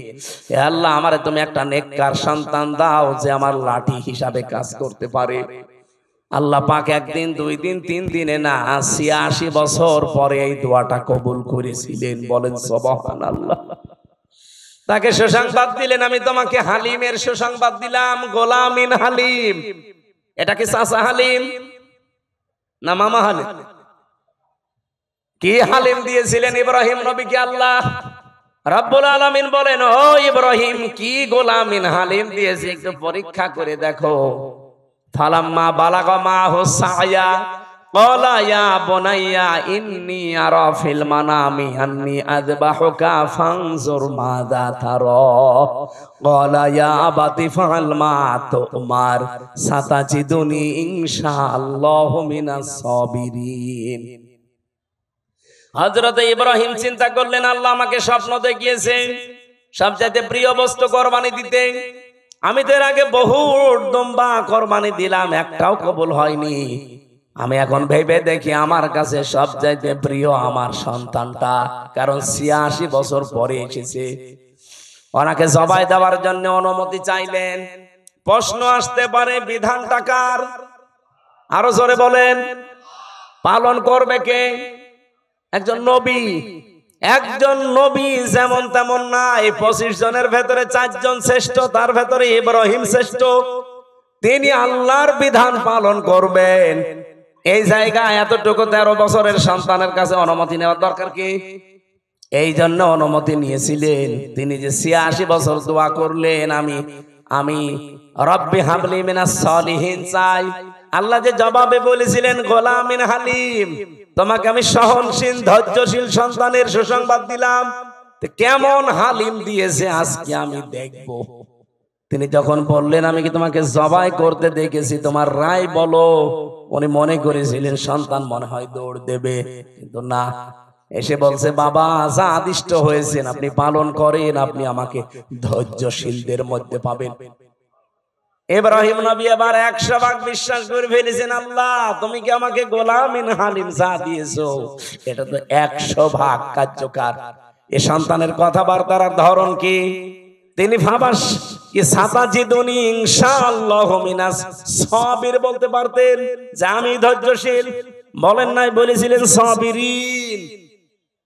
A: হে আল্লাহ আমারে তুমি একটা নেককার সন্তান দাও যে আমার লাঠি হিসাবে কাজ করতে পারে। আল্লাহ পাক 1 দিন 2 দিন 3 দিনে না, 86 বছর পরে এই দোয়াটা কবুল করেছিলেন। বলেন সুবহানাল্লাহ। তাকে সুসংবাদ দিলেন, আমি তোমাকে হালিমের সুসংবাদ দিলাম, গোলামিন হালিম। এটা কি চাচা হালিম না মামা হালিম? কি হালিম দিয়েছিলেন ইব্রাহিম নবীকে আল্লাহ রাব্বুল আলামিন বলেন, ও ইব্রাহিম কি গোলামিন হালিম দিয়েছি, একটু পরীক্ষা করে দেখো। ফালাম্মা বালাগা মাহু সায়া ক্বালা ইয়া বুনাইয়া ইন্নী আরা ফিল মানামি আন্নী আযবাহুকা ফানজুর মাযা তারা ক্বালা ইয়া আবাতি ফাআল মা তুমার সাতাজিদুনি ইনশাআল্লাহু মিনাস সাবিরিন। হযরত ইব্রাহিম চিন্তা করলেন, আল্লাহ আমাকে স্বপ্ন দেখিয়েছে সবচেয়ে প্রিয় বস্তু কোরবানি দিতে। আমি তো এর আগে বহু দুম্বা কোরবানি দিলাম, একটাও কবুল হয়নি। আমি এখন ভেবে দেখি আমার কাছে সবচাইতে প্রিয় আমার সন্তানটা, কারণ 86 বছর পরে এসেছে। ওনাকে জবাই দেওয়ার জন্য অনুমতি চাইলেন। প্রশ্ন আসতে পারে বিধানটা কার? আরো জোরে বলেন। পালন করবে কে? একজন নবী। একজন নবী যেমন তেমন না। এই 25 জনের ভেতরে 4 জন শ্রেষ্ঠ, তার ভেতরে ইব্রাহিম শ্রেষ্ঠ। তিনি আল্লাহর বিধান পালন করবেন। এই জায়গায় এতটুকু 13 বছরের সন্তানের কাছে অনুমতি নেওয়ার দরকার কি? এই জন্য অনুমতি নিয়েছিলেন। তিনি যে 86 বছর দোয়া করলেন, আমি রব্বি হাবলি মিনাস সলিহিন চাই। আল্লাহ যে জবাবে বলেছিলেন গোলামিন হালিম, তোমাকে আমি সহনশীল ধৈর্যশীল সন্তানের সুসংবাদ দিলাম। কেমন হালিম দিয়েছে আজকে আমি দেখব। তিনি যখন বললেন আমি কি তোমাকে জবাই করতে দেখেছি, তোমার রায় বলো, উনি মনে করেছিলেন সন্তান মনে হয় দৌড় দেবে, কিন্তু না, এসে বলছে বাবা যা আদিষ্ট হয়েছেন আপনি পালন করেন, আপনি আমাকে ধৈর্যশীলদের মধ্যে পাবেন। ইব্রাহিম নবী এবার 100 ভাগ বিশ্বাস করে ফেলেছেন, আল্লাহ তুমি কি আমাকে গোলামিন হালিম যা দিয়েছো এটা তো 100 ভাগ কার্যকর। এই সন্তানের কথাবার্তার ধরন কি? তিনি ভাবাস কি সাতাজিদুনি ইনশাআল্লাহু মিনাস সাবির বলতে পারতেন যে আমি ধৈর্যশীল। বলেন নাই, বলেছিলেন সাবিরিন।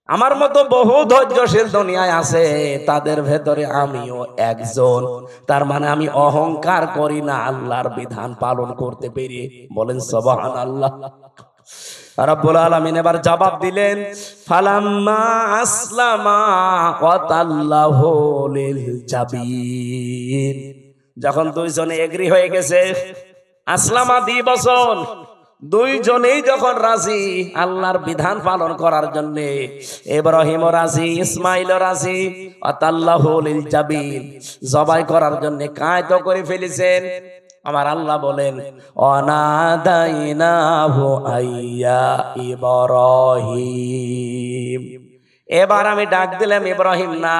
A: আমার মতো বহু ধৈর্যশীল দুনিয়ায় আছে, তাদের ভেতরে আমিও একজন। তার মানে আমি অহংকার করি না আল্লাহর বিধান পালন করতে পেরে। বলেন সুবহানাল্লাহ। রব্বুল আলামিন এবার জবাব দিলেন ফালাম্মা আসলামা ওয়া তাল্লাহু লিল জাবিন। যখন দুইজনে এগ্রি হয়ে গেছে, আসলামা 2 বছর, দুইজনেই যখন রাজি আল্লাহর বিধান পালন করার জন্য, ইব্রাহিমও রাজি, ইসমাইলও রাজি, ওয়া তাল্লাহু লিল জাবিন, জবাই করার জন্য কায়দ করে ফেলেছেন। আমার আল্লাহ বলেন অনাদাইনাহু আইয়া ইব্রাহিম। এবার আমি ডাক দিলাম ইব্রাহিম না,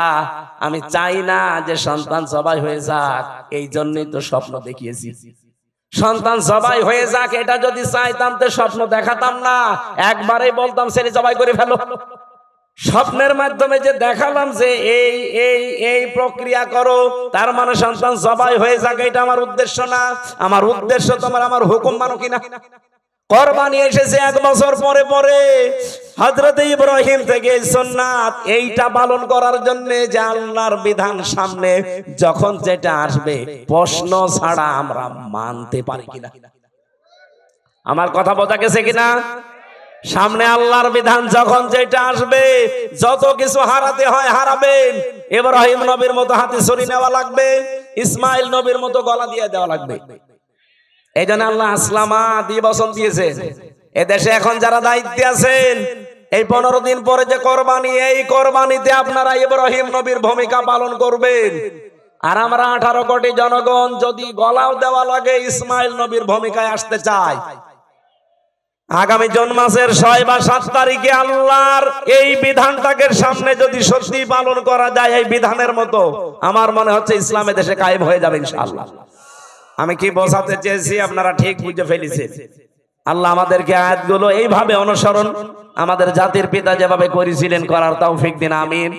A: আমি চাই না যে সন্তান জবাই হয়ে যাক, এই জন্যই তো স্বপ্ন দেখিয়েছি। সন্তান জবাই হয়ে যাক এটা যদি চাইতাম তো স্বপ্ন দেখাতাম না, একবারেই বলতাম ছেলে জবাই করে ফেলো। স্বপ্নের মাধ্যমে যে দেখালাম যে এই এই এই প্রক্রিয়া করো, তার মানে সন্তান জবাই হয়ে যাক, এটা আমার উদ্দেশ্য না। আমার উদ্দেশ্য তোমার আমার হুকুম মানো কিনা। কুরবানি এসেছে 1 বছর পরে পরে। হযরত ইব্রাহিম থেকে সুন্নাত এইটা পালন করার জন্য যে আল্লাহর বিধান সামনে যখন যেটা আসবে প্রশ্ন ছাড়া আমরা মানতে পারি কিনা। আমার কথা বোঝা গেছে কিনা? সামনে আল্লাহর বিধান যখন যেটা আসবে, যত কিছু হারাতে হয় হারাবেন। ইব্রাহিম নবীর মতো হাতে ছুরি নেওয়া লাগবে, ইসমাইল নবীর মতো গলা দিয়ে দেওয়া লাগবে। এই জন্য আল্লাহ আসলামা 2 বছর দিয়েছে। এদেশে এখন যারা দায়িত্বে আছেন, এই 15 দিন পরে যে কোরবানি, এই কোরবানিতে আপনারা ইব্রাহিম নবীর ভূমিকা পালন করবেন। আর আমরা 18 কোটি জনগণ যদি গলাও দেওয়া লাগে ইসমাইল নবীর ভূমিকায় আসতে চাই। আগামী জুন মাসের 6 বা 7 তারিখে আল্লাহর এই বিধানটাকে সামনে যদি সত্যি পালন করা যায় এই বিধানের মতো, আমার মনে হচ্ছে ইসলামে দেশে কায়েম হয়ে যাবে ইনশাআল্লাহ। আমি কি বোঝাতে চেয়েছি আপনারা ঠিক বুঝে ফেলেছেন। আল্লাহ আমাদেরকে আয়াতগুলো এইভাবে অনুসরণ আমাদের জাতির পিতা যেভাবে করেছিলেন করার তৌফিক দিন, আমিন।